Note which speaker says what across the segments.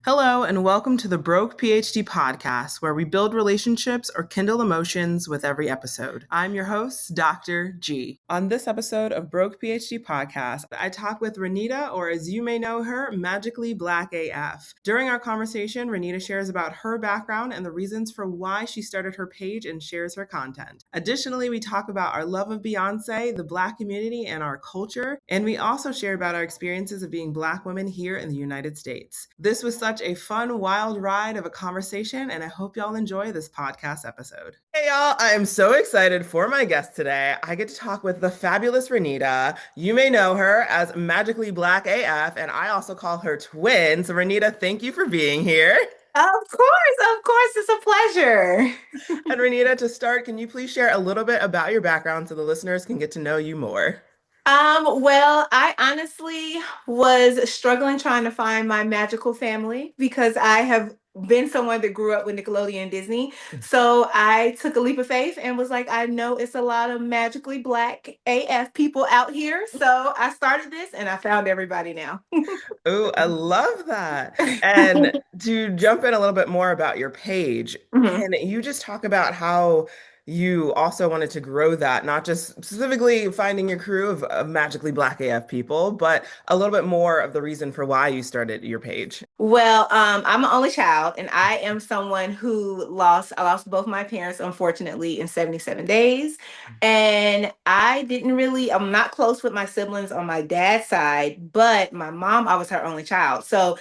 Speaker 1: Hello, and welcome to the Broke PhD podcast, where we build relationships or kindle emotions with every episode. I'm your host, Dr. G. On this episode of Broke PhD podcast, I talk with Renita, or as you may know her, Magically Black AF. During our conversation, Renita shares about her background and the reasons for why she started her page and shares her content. Additionally, we talk about our love of Beyoncé, the Black community, and our culture, and we also share about our experiences of being Black women here in the United States. This was such a fun, wild ride of a conversation, and I hope y'all enjoy this podcast episode. Hey, y'all, I am so excited for my guest today. I get to talk with the fabulous Renita. You may know her as Magically Black AF, and I also call her twin. So, Renita, thank you for being here.
Speaker 2: Of course, it's a pleasure.
Speaker 1: And Renita, to start, can you please share a little bit about your background so the listeners can get to know you more?
Speaker 2: Well, I honestly was struggling trying to find my magical family because I have been someone that grew up with Nickelodeon and Disney. So I took a leap of faith and was like, I know it's a lot of magically black AF people out here. So I started this and I found everybody now.
Speaker 1: Oh, I love that. And to jump in a little bit more about your page,
Speaker 2: Mhm.
Speaker 1: can you just talk about how you also wanted to grow that, not just specifically finding your crew of magically Black AF people, but a little bit more of the reason for why you started your page?
Speaker 2: Well, I'm an only child, and I am someone who I lost both my parents, unfortunately, in 77 days. And I'm not close with my siblings on my dad's side, but my mom, I was her only child. So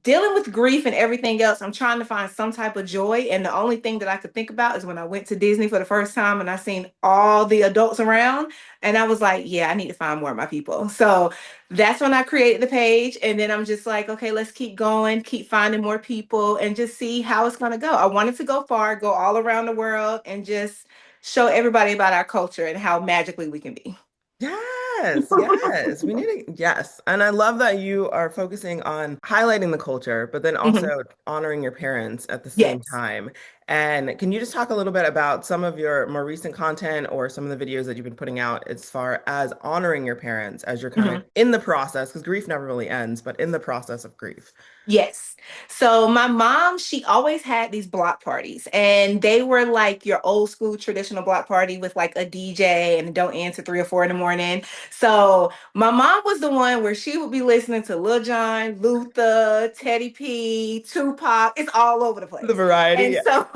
Speaker 2: dealing with grief and everything else, I'm trying to find some type of joy. And the only thing that I could think about is when I went to Disney for the first time and I seen all the adults around. And I was like, yeah, I need to find more of my people. So that's when I created the page. And then I'm just like, okay, let's keep going, keep finding more people and just see how it's going to go. I wanted to go far, go all around the world and just show everybody about our culture and how magically we can be.
Speaker 1: Yes, yes. We need to, yes. And I love that you are focusing on highlighting the culture, but then also
Speaker 2: Mhm.
Speaker 1: honoring your parents at the same
Speaker 2: Yes.
Speaker 1: time. And can you just talk a little bit about some of your more recent content or some of the videos that you've been putting out as far as honoring your parents as you're kind of
Speaker 2: Mhm.
Speaker 1: in the process, because grief never really ends, but in the process of grief?
Speaker 2: Yes. So my mom, she always had these block parties, and they were like your old school traditional block party with like a DJ and don't answer 3 or 4 in the morning. So my mom was the one where she would be listening to Lil Jon, Luther, Teddy P, Tupac. It's all over the
Speaker 1: The
Speaker 2: place.
Speaker 1: variety,
Speaker 2: And
Speaker 1: yeah.
Speaker 2: so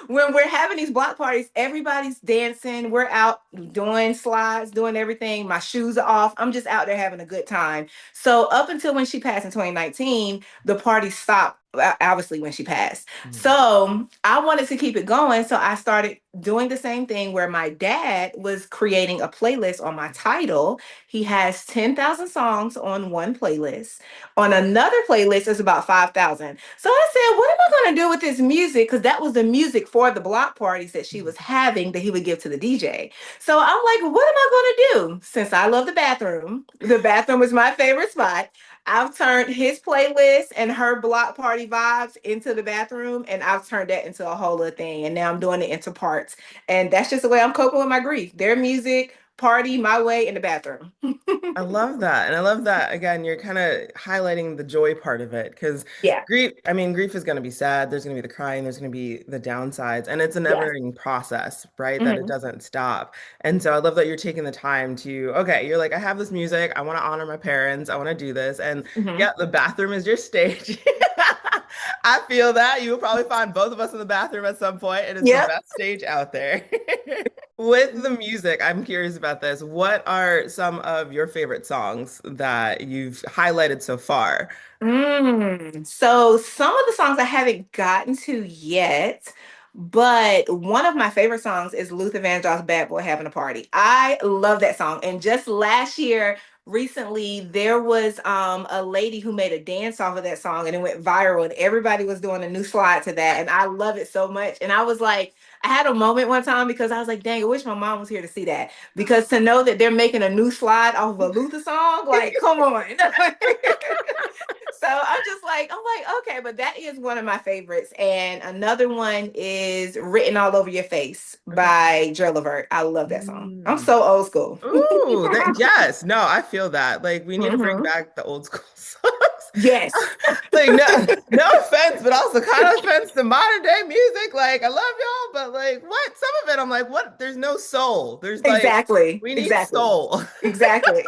Speaker 2: when we're having these block parties, everybody's dancing. We're out doing slides, doing everything. My shoes are off. I'm just out there having a good time. So up until when she passed in 2019, the party stopped obviously when she passed.
Speaker 1: Mhm.
Speaker 2: So I wanted to keep it going. So I started doing the same thing where my dad was creating a playlist on my title. He has 10,000 songs on one playlist. On another playlist is about 5,000. So I said, what am I going to do with this music? Because that was the music for the block parties that she was having that he would give to the DJ. So I'm like, what am I going to do? Since I love the bathroom is my favorite spot. I've turned his playlist and her block party vibes into the bathroom, and I've turned that into a whole other thing. And now I'm doing it into parts. And that's just the way I'm coping with my grief. Their music, party, my way in the bathroom.
Speaker 1: I love that. And I love that, again, you're kind of highlighting the joy part of it because
Speaker 2: Yeah.
Speaker 1: grief is going to be sad. There's going to be the crying, there's going to be the downsides, and it's a
Speaker 2: Yes.
Speaker 1: never-ending process, right? That it
Speaker 2: Mhm.
Speaker 1: doesn't stop. And so I love that you're taking the time to, okay, you're like, I have this music, I want to honor my parents, I want to do this. And yeah,
Speaker 2: Mhm.
Speaker 1: the bathroom is your stage. I feel that. You will probably find both of us in the bathroom at some point. It is the
Speaker 2: Yep.
Speaker 1: best stage out there. With the music, I'm curious about this. What are some of your favorite songs that you've highlighted so far?
Speaker 2: So some of the songs I haven't gotten to yet, but one of my favorite songs is Luther Vandross's "Bad Boy Having a Party." I love that song. And just last year, recently, there was a lady who made a dance off of that song and it went viral and everybody was doing a new slide to that. And I love it so much. And I was like, I had a moment one time because I was like, dang, I wish my mom was here to see that. Because to know that they're making a new slide off of a Luther song, like, come on. So I'm like, okay, but that is one of my favorites. And another one is Written All Over Your Face
Speaker 1: Okay.
Speaker 2: by Dre Levert. I love that song. I'm
Speaker 1: Mm.
Speaker 2: so old school.
Speaker 1: Ooh, that yes, no, I feel that. Like we need to bring
Speaker 2: Mhm.
Speaker 1: back the old school songs.
Speaker 2: Yes.
Speaker 1: Like no offense, but also kind of offense to modern day music. Like I love y'all, but like what? Some of it I'm like, what? There's no soul. There's like
Speaker 2: Exactly.
Speaker 1: we need
Speaker 2: Exactly.
Speaker 1: soul.
Speaker 2: Exactly.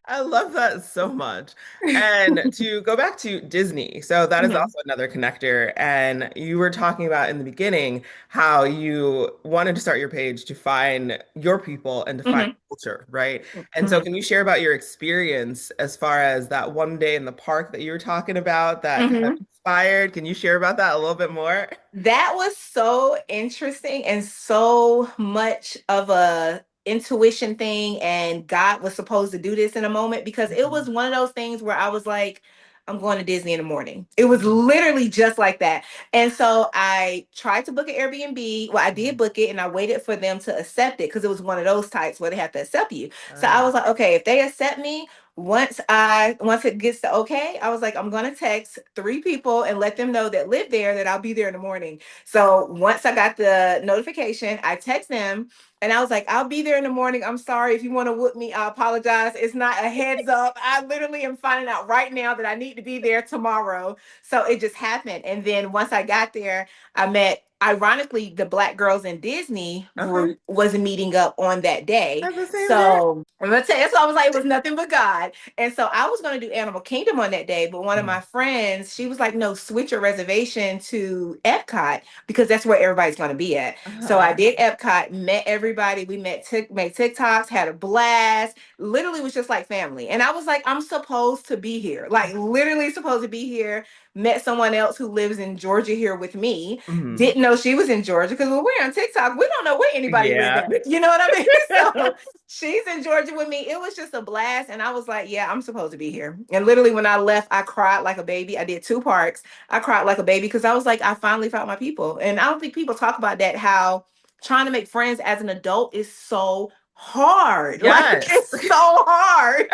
Speaker 1: I love that so much. And to go back to Disney, so that is
Speaker 2: Hmm.
Speaker 1: also another connector. And you were talking about in the beginning how you wanted to start your page to find your people and to find
Speaker 2: Hmm.
Speaker 1: culture, right? And so
Speaker 2: Hmm.
Speaker 1: can you share about your experience as far as that one day in the park that you were talking about that kind of
Speaker 2: Hmm.
Speaker 1: inspired? Can you share about that a little bit more?
Speaker 2: That was so interesting and so much of a intuition thing, and God was supposed to do this in a moment because it was
Speaker 1: Mhm.
Speaker 2: one of those things where I was like, I'm going to Disney in the morning. It was
Speaker 1: Mhm.
Speaker 2: literally just like that. And so I tried to book an Airbnb. Well, I did book it and I waited for them to accept it because it was one of those types where they have to accept you. So I
Speaker 1: Uh,
Speaker 2: was like, okay, if they accept me, once it gets to okay, I was like, I'm gonna text three people and let them know that live there that I'll be there in the morning. So once I got the notification, I text them and I was like, I'll be there in the morning. I'm sorry if you want to whoop me. I apologize. It's not a heads up. I literally am finding out right now that I need to be there tomorrow. So it just happened. And then once I got there, I met, ironically, the Black girls in Disney
Speaker 1: okay.
Speaker 2: group was meeting up on that day.
Speaker 1: That's the same here.
Speaker 2: So I'm gonna tell you, so I was like, it was nothing but God. And so I was going to do Animal Kingdom on that day, but one of my friends, she was like, no, switch your reservation to Epcot because that's where everybody's going to be at. So
Speaker 1: Uh-huh.
Speaker 2: I did Epcot, met everybody. We made TikToks, had a blast. Literally was just like family. And I was like, I'm supposed to be here. Like literally supposed to be here. Met someone else who lives in Georgia here with me.
Speaker 1: Mhm.
Speaker 2: Didn't know she was in Georgia because when we're on TikTok, we don't know where anybody live
Speaker 1: Yeah.
Speaker 2: at. You know what I mean? So she's in Georgia with me. It was just a blast. And I was like, yeah, I'm supposed to be here. And literally, when I left, I cried like a baby. I did two parks. I cried like a baby because I was like, I finally found my people. And I don't think people talk about that, how trying to make friends as an adult is so hard. Like,
Speaker 1: Yes.
Speaker 2: it's so hard.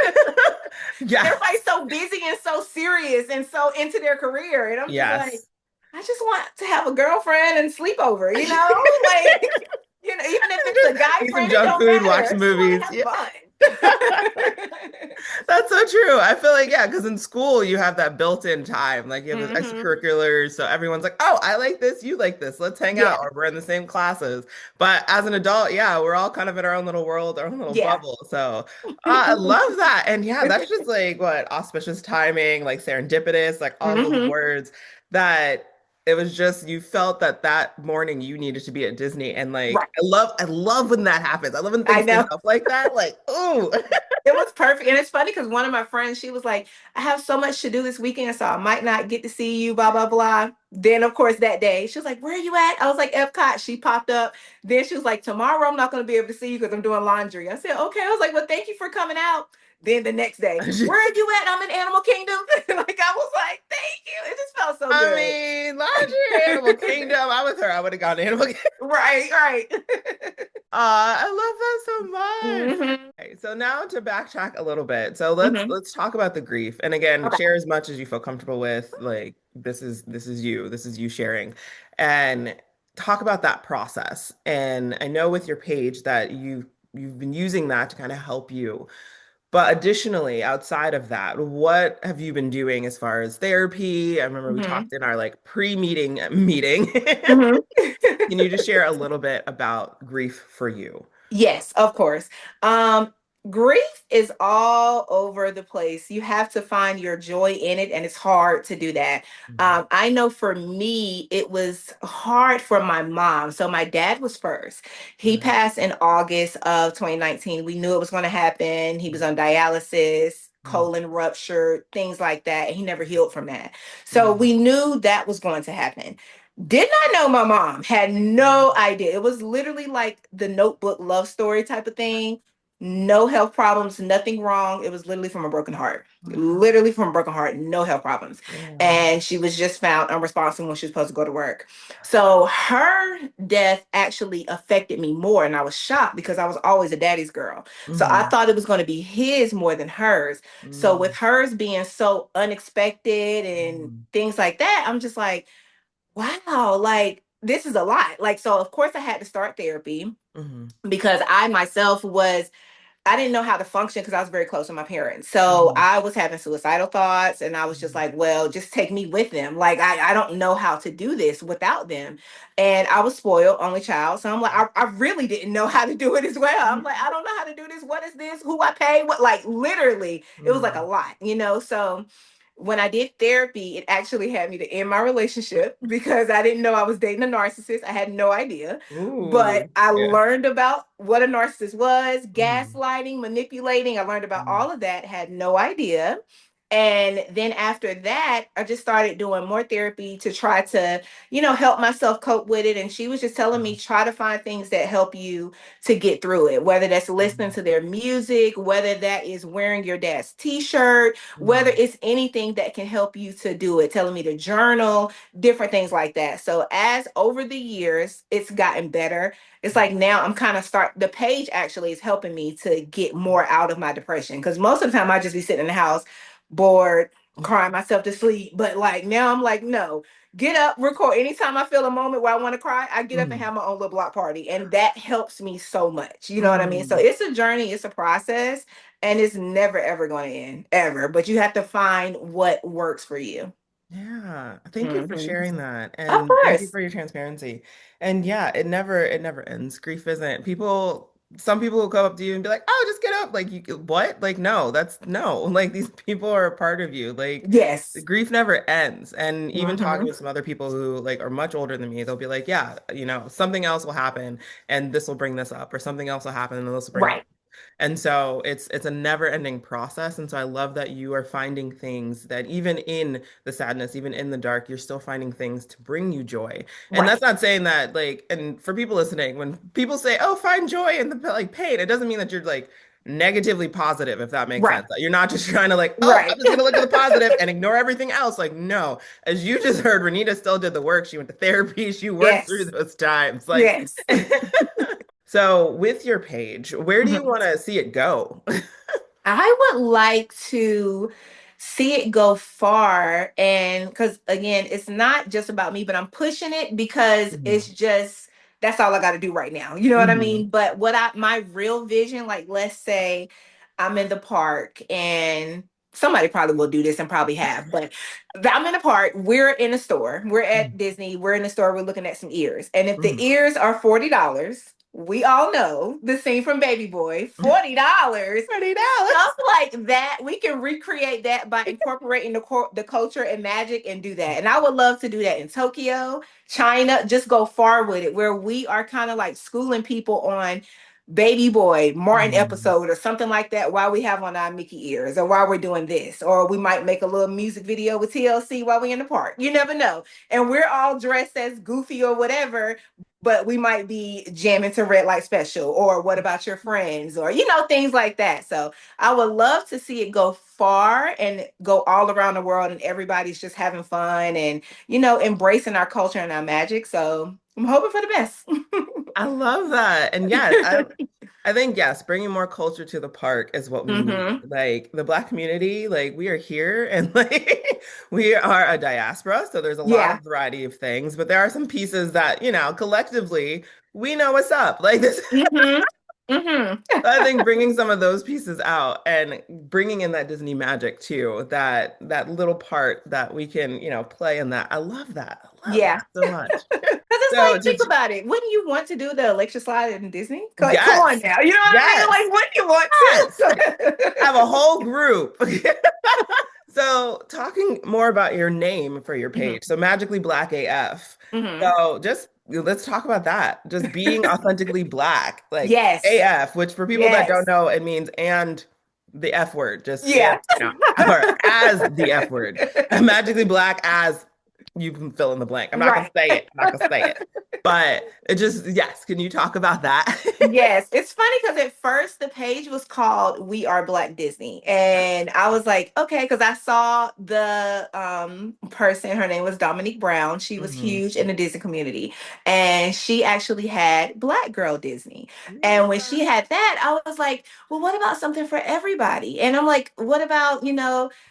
Speaker 1: Yes.
Speaker 2: Everybody's so busy and so serious and so into their career. And I'm just like,
Speaker 1: Yes.
Speaker 2: I just want to have a girlfriend and sleep over, you know? Like, even if it's a guy
Speaker 1: Eat some
Speaker 2: friend, it
Speaker 1: junk
Speaker 2: don't
Speaker 1: food, watch
Speaker 2: matter. I
Speaker 1: some
Speaker 2: just want
Speaker 1: movies.
Speaker 2: to have
Speaker 1: Yeah.
Speaker 2: fun.
Speaker 1: That's so true. I feel like, yeah, because in school you have that built-in time. Like you have those
Speaker 2: Hmm.
Speaker 1: extracurriculars. So everyone's like, oh, I like this, you like this. Let's hang out,
Speaker 2: Yeah.
Speaker 1: or we're in the same classes. But as an adult, yeah, we're all kind of in our own little world, our own little
Speaker 2: Yeah.
Speaker 1: bubble. So I love that. And yeah, that's just like what auspicious timing, like serendipitous, like all those
Speaker 2: Hmm.
Speaker 1: words that it was just you felt that that morning you needed to be at Disney. And like
Speaker 2: Right.
Speaker 1: I love when that happens. I love when
Speaker 2: I
Speaker 1: things sync
Speaker 2: know.
Speaker 1: up like that. Like, ooh.
Speaker 2: It was perfect. And it's funny because one of my friends, she was like, I have so much to do this weekend, so I might not get to see you, blah, blah, blah. Then, of course, that day, she was like, where are you at? I was like, Epcot. She popped up. Then she was like, tomorrow I'm not going to be able to see you because I'm doing laundry. I said, okay. I was like, well, thank you for coming out. Then the next day, where are you at? I'm in Animal Kingdom. Like, I was like, thank you. It just felt so
Speaker 1: I
Speaker 2: good.
Speaker 1: mean, laundry, Animal Kingdom. I'm with her. I would have gone to Animal Kingdom.
Speaker 2: Right, right.
Speaker 1: I love that so much.
Speaker 2: Hmm.
Speaker 1: Okay, so now to backtrack a little bit. So
Speaker 2: Hmm.
Speaker 1: let's talk about the grief. And again,
Speaker 2: Okay.
Speaker 1: share as much as you feel comfortable with. Like this is you. This is you sharing. And talk about that process. And I know with your page that you've been using that to kind of help you. But additionally, outside of that, what have you been doing as far as therapy? I remember we
Speaker 2: Hmm.
Speaker 1: talked in our like pre-meeting meeting.
Speaker 2: Hmm.
Speaker 1: Can you just share a little bit about grief for you?
Speaker 2: Yes, of course. Um, Grief is all over the place. You have to find your joy in it, and it's hard to do that.
Speaker 1: Mhm.
Speaker 2: I know for me, it was hard for my mom. So my dad was first. He
Speaker 1: Mhm.
Speaker 2: passed in August of 2019. We knew it was going to happen. He was on dialysis,
Speaker 1: Mhm.
Speaker 2: colon ruptured, things like that, and he never healed from that. So
Speaker 1: Mhm.
Speaker 2: we knew that was going to happen. Did not know my mom, had no idea. It was literally like the notebook love story type of thing. No health problems, nothing wrong. It was literally from a broken heart.
Speaker 1: Wow.
Speaker 2: Literally from a broken heart, no health problems.
Speaker 1: Yeah.
Speaker 2: And she was just found unresponsive when she was supposed to go to work. So her death actually affected me more. And I was shocked because I was always a daddy's girl. So I
Speaker 1: Mhm.
Speaker 2: thought it was going to be his more than hers. So with
Speaker 1: Mhm.
Speaker 2: hers being so unexpected and
Speaker 1: Mhm.
Speaker 2: things like that, I'm just like, wow, like this is a lot. Like, so of course I had to start therapy
Speaker 1: Mhm.
Speaker 2: because I myself was I didn't know how to function because I was very close to my parents. So
Speaker 1: Mhm.
Speaker 2: I was having suicidal thoughts, and I was just
Speaker 1: Mhm.
Speaker 2: like, well, just take me with them. Like, I don't know how to do this without them. And I was spoiled, only child. So I'm like, I really didn't know how to do it as well. I'm like, I don't know how to do this. What is this? Who I pay? What, like, literally, it was like a
Speaker 1: Mhm.
Speaker 2: lot, you know? So when I did therapy, it actually had me to end my relationship because I didn't know I was dating a narcissist. I had no idea. But
Speaker 1: Ooh,
Speaker 2: I
Speaker 1: yeah.
Speaker 2: learned about what a narcissist was,
Speaker 1: Mhm.
Speaker 2: gaslighting, manipulating. I learned about
Speaker 1: Mhm.
Speaker 2: all of that, had no idea. And then after that, I just started doing more therapy to try to, help myself cope with it. And she was just telling me, try to find things that help you to get through it, whether that's listening
Speaker 1: Mhm.
Speaker 2: to their music, whether that is wearing your dad's t-shirt, whether
Speaker 1: Mhm.
Speaker 2: it's anything that can help you to do it, telling me to journal, different things like that. So as over the years, it's gotten better. It's like now I'm kind of the page actually is helping me to get more out of my depression. Because most of the time I just be sitting in the house, bored, crying myself to sleep. But like now I'm like, no, get up, record. Anytime I feel a moment where I want to cry, I get up and
Speaker 1: Mhm.
Speaker 2: have my own little block party. And that helps me so much. You know what I mean? So
Speaker 1: Mhm.
Speaker 2: it's a journey, it's a process, and it's never ever going to end, ever. But you have to find what works for you.
Speaker 1: Yeah, thank you for
Speaker 2: Hmm.
Speaker 1: sharing that,
Speaker 2: Of
Speaker 1: and thank you
Speaker 2: course.
Speaker 1: for your transparency. And yeah, it never ends. Grief isn't. Some people will come up to you and be like, "Oh, just get up." Like, what? Like, no, that's no. Like, these people are a part of you. Like,
Speaker 2: Yes.
Speaker 1: grief never ends. And even talking
Speaker 2: Hmm.
Speaker 1: with some other people who like are much older than me, they'll be like, "Yeah, something else will happen, and this will bring this up, or something else will happen, and this will bring."
Speaker 2: Right.
Speaker 1: And so it's a never-ending process. And so I love that you are finding things that even in the sadness, even in the dark, you're still finding things to bring you joy. And that's
Speaker 2: Right.
Speaker 1: not saying that like, and for people listening, when people say, "Oh, find joy in the like pain," it doesn't mean that you're like negatively positive, if that makes
Speaker 2: Right.
Speaker 1: sense. You're not just trying to like, "Oh, I'm
Speaker 2: Right.
Speaker 1: just gonna look at the positive and ignore everything else." Like, no, as you just heard, Renita still did the work. She went to therapy, she worked through
Speaker 2: Yes.
Speaker 1: those times. Like,
Speaker 2: Yes.
Speaker 1: so with your page, where do you
Speaker 2: Mhm.
Speaker 1: want to see it go?
Speaker 2: I would like to see it go far. And because again, it's not just about me, but I'm pushing it because it's
Speaker 1: Mhm.
Speaker 2: just that's all I got to do right now. You know what I
Speaker 1: Mhm.
Speaker 2: mean? But my real vision, like let's say I'm in the park and somebody probably will do this and probably have, but I'm in a park, we're in a store, we're at Disney, we're in a store, we're looking at some ears. And if the
Speaker 1: Mhm.
Speaker 2: ears are $40, we all know the scene from Baby Boy, $40.
Speaker 1: $30.
Speaker 2: Stuff like that, we can recreate that by incorporating the culture and magic and do that. And I would love to do that in Tokyo, China, just go far with it, where we are kind of like schooling people on Baby Boy, Martin
Speaker 1: Mhm.
Speaker 2: episode or something like that while we have on our Mickey ears or while we're doing this. Or we might make a little music video with TLC while we're in the park. You never know. And we're all dressed as Goofy or whatever, but we might be jamming to Red Light Special or What About Your Friends or, things like that. So I would love to see it go far and go all around the world and everybody's just having fun and, embracing our culture and our magic. So I'm hoping for the best.
Speaker 1: I love that. And yes, I think yes, bringing more culture to the park is what we need.
Speaker 2: Hmm.
Speaker 1: Like the Black community, like we are here and like we are a diaspora, so there's a lot
Speaker 2: Yeah.
Speaker 1: of variety of things, but there are some pieces that, collectively we know what's up. Like this
Speaker 2: Hmm. Hmm.
Speaker 1: I think bringing some of those pieces out and bringing in that Disney magic too, that little part that we can, play in that. I love that. I love
Speaker 2: Yeah.
Speaker 1: that so much.
Speaker 2: Because it's
Speaker 1: So
Speaker 2: like,
Speaker 1: did
Speaker 2: think
Speaker 1: you,
Speaker 2: about it. Wouldn't you want to do the electric slide in Disney? Like, come on
Speaker 1: yes,
Speaker 2: now. You know what I mean?
Speaker 1: yes,
Speaker 2: Like, wouldn't you want
Speaker 1: yes. Have a
Speaker 2: to?
Speaker 1: whole group. So talking more about your name for your
Speaker 2: Hmm.
Speaker 1: page. So Magically Black AF.
Speaker 2: Hmm.
Speaker 1: So just let's talk about that. Just being authentically black, like
Speaker 2: Yes.
Speaker 1: AF, which for people that don't
Speaker 2: Yes.
Speaker 1: know, it means and the F word, just and,
Speaker 2: Yeah.
Speaker 1: or as the F word. Magically Black as you can fill in the blank. I'm not gonna
Speaker 2: Right.
Speaker 1: say it. I'm not gonna say it. But it just, yes, can you talk about that?
Speaker 2: Yes, it's funny because at first the page was called We Are Black Disney. And I was like, okay, because I saw the person, her name was Dominique Brown. She was
Speaker 1: Mhm.
Speaker 2: huge in the Disney community. And she actually had Black Girl Disney. And when she
Speaker 1: Yeah.
Speaker 2: had that, I was like, well, what about something for everybody? And I'm like, what about,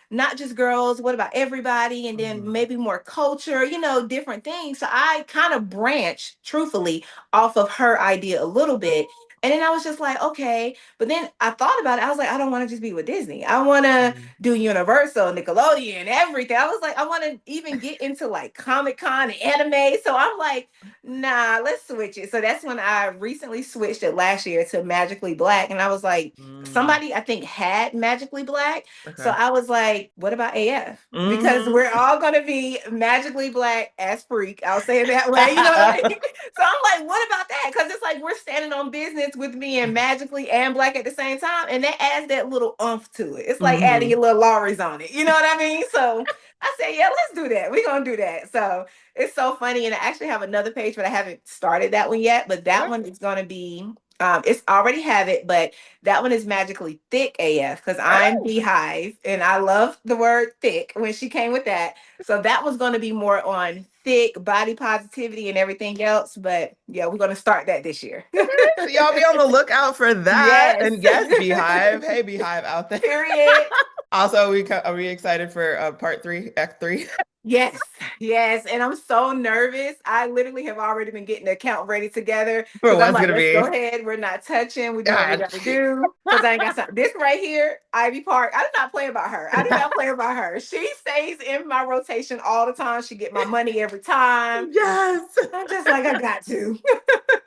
Speaker 2: not just girls, what about everybody? And then
Speaker 1: Mhm.
Speaker 2: maybe more culture, different things. So I kind of branched, truthfully, off of her idea a little bit And then I was just like, okay. But then I thought about it. I was like, I don't want to just be with Disney. I want to
Speaker 1: Mm.
Speaker 2: do Universal, Nickelodeon, everything. I was like, I want to even get into like Comic Con and anime. So I'm like, nah, let's switch it. So that's when I recently switched it last year to Magically Black. And I was like,
Speaker 1: Mm.
Speaker 2: somebody I think had Magically Black. So
Speaker 1: Okay.
Speaker 2: I was like, what about AF? Because
Speaker 1: Hmm.
Speaker 2: we're all going to be magically black as freak. I'll say it that way. You know what I mean? So I'm like, what about that? Because it's like we're standing on business with being magically and black at the same time. And that adds that little umph to it. It's like adding
Speaker 1: Hmm.
Speaker 2: your little Lawry's on it. You know what I mean? So I said, yeah, let's do that. We're going to do that. So it's so funny. And I actually have another page, but I haven't started that one yet. But that
Speaker 1: Okay.
Speaker 2: one is going to be, it's already have it, but that one is magically thick AF because I'm
Speaker 1: Oh.
Speaker 2: Beehive and I love the word thick when she came with that. So that was going to be more on thick body positivity and everything else. But yeah, we're going to start that this year.
Speaker 1: So y'all be on the lookout for that.
Speaker 2: Yes.
Speaker 1: And yes, Beehive. Hey, Beehive out there.
Speaker 2: Period.
Speaker 1: Also, are we excited for part three, Act Three?
Speaker 2: Yes, yes. And I'm so nervous. I literally have already been getting the account ready together
Speaker 1: For
Speaker 2: because I'm
Speaker 1: what's
Speaker 2: like,
Speaker 1: gonna
Speaker 2: let's go
Speaker 1: be?
Speaker 2: ahead. We're not touching. We're doing what we
Speaker 1: God.
Speaker 2: got to do. Because I ain't got something. This right here, Ivy Park, I do not play about her. I do not play about her. She stays in my rotation all the time. She get my money every time.
Speaker 1: Yes.
Speaker 2: I'm just like, I got to.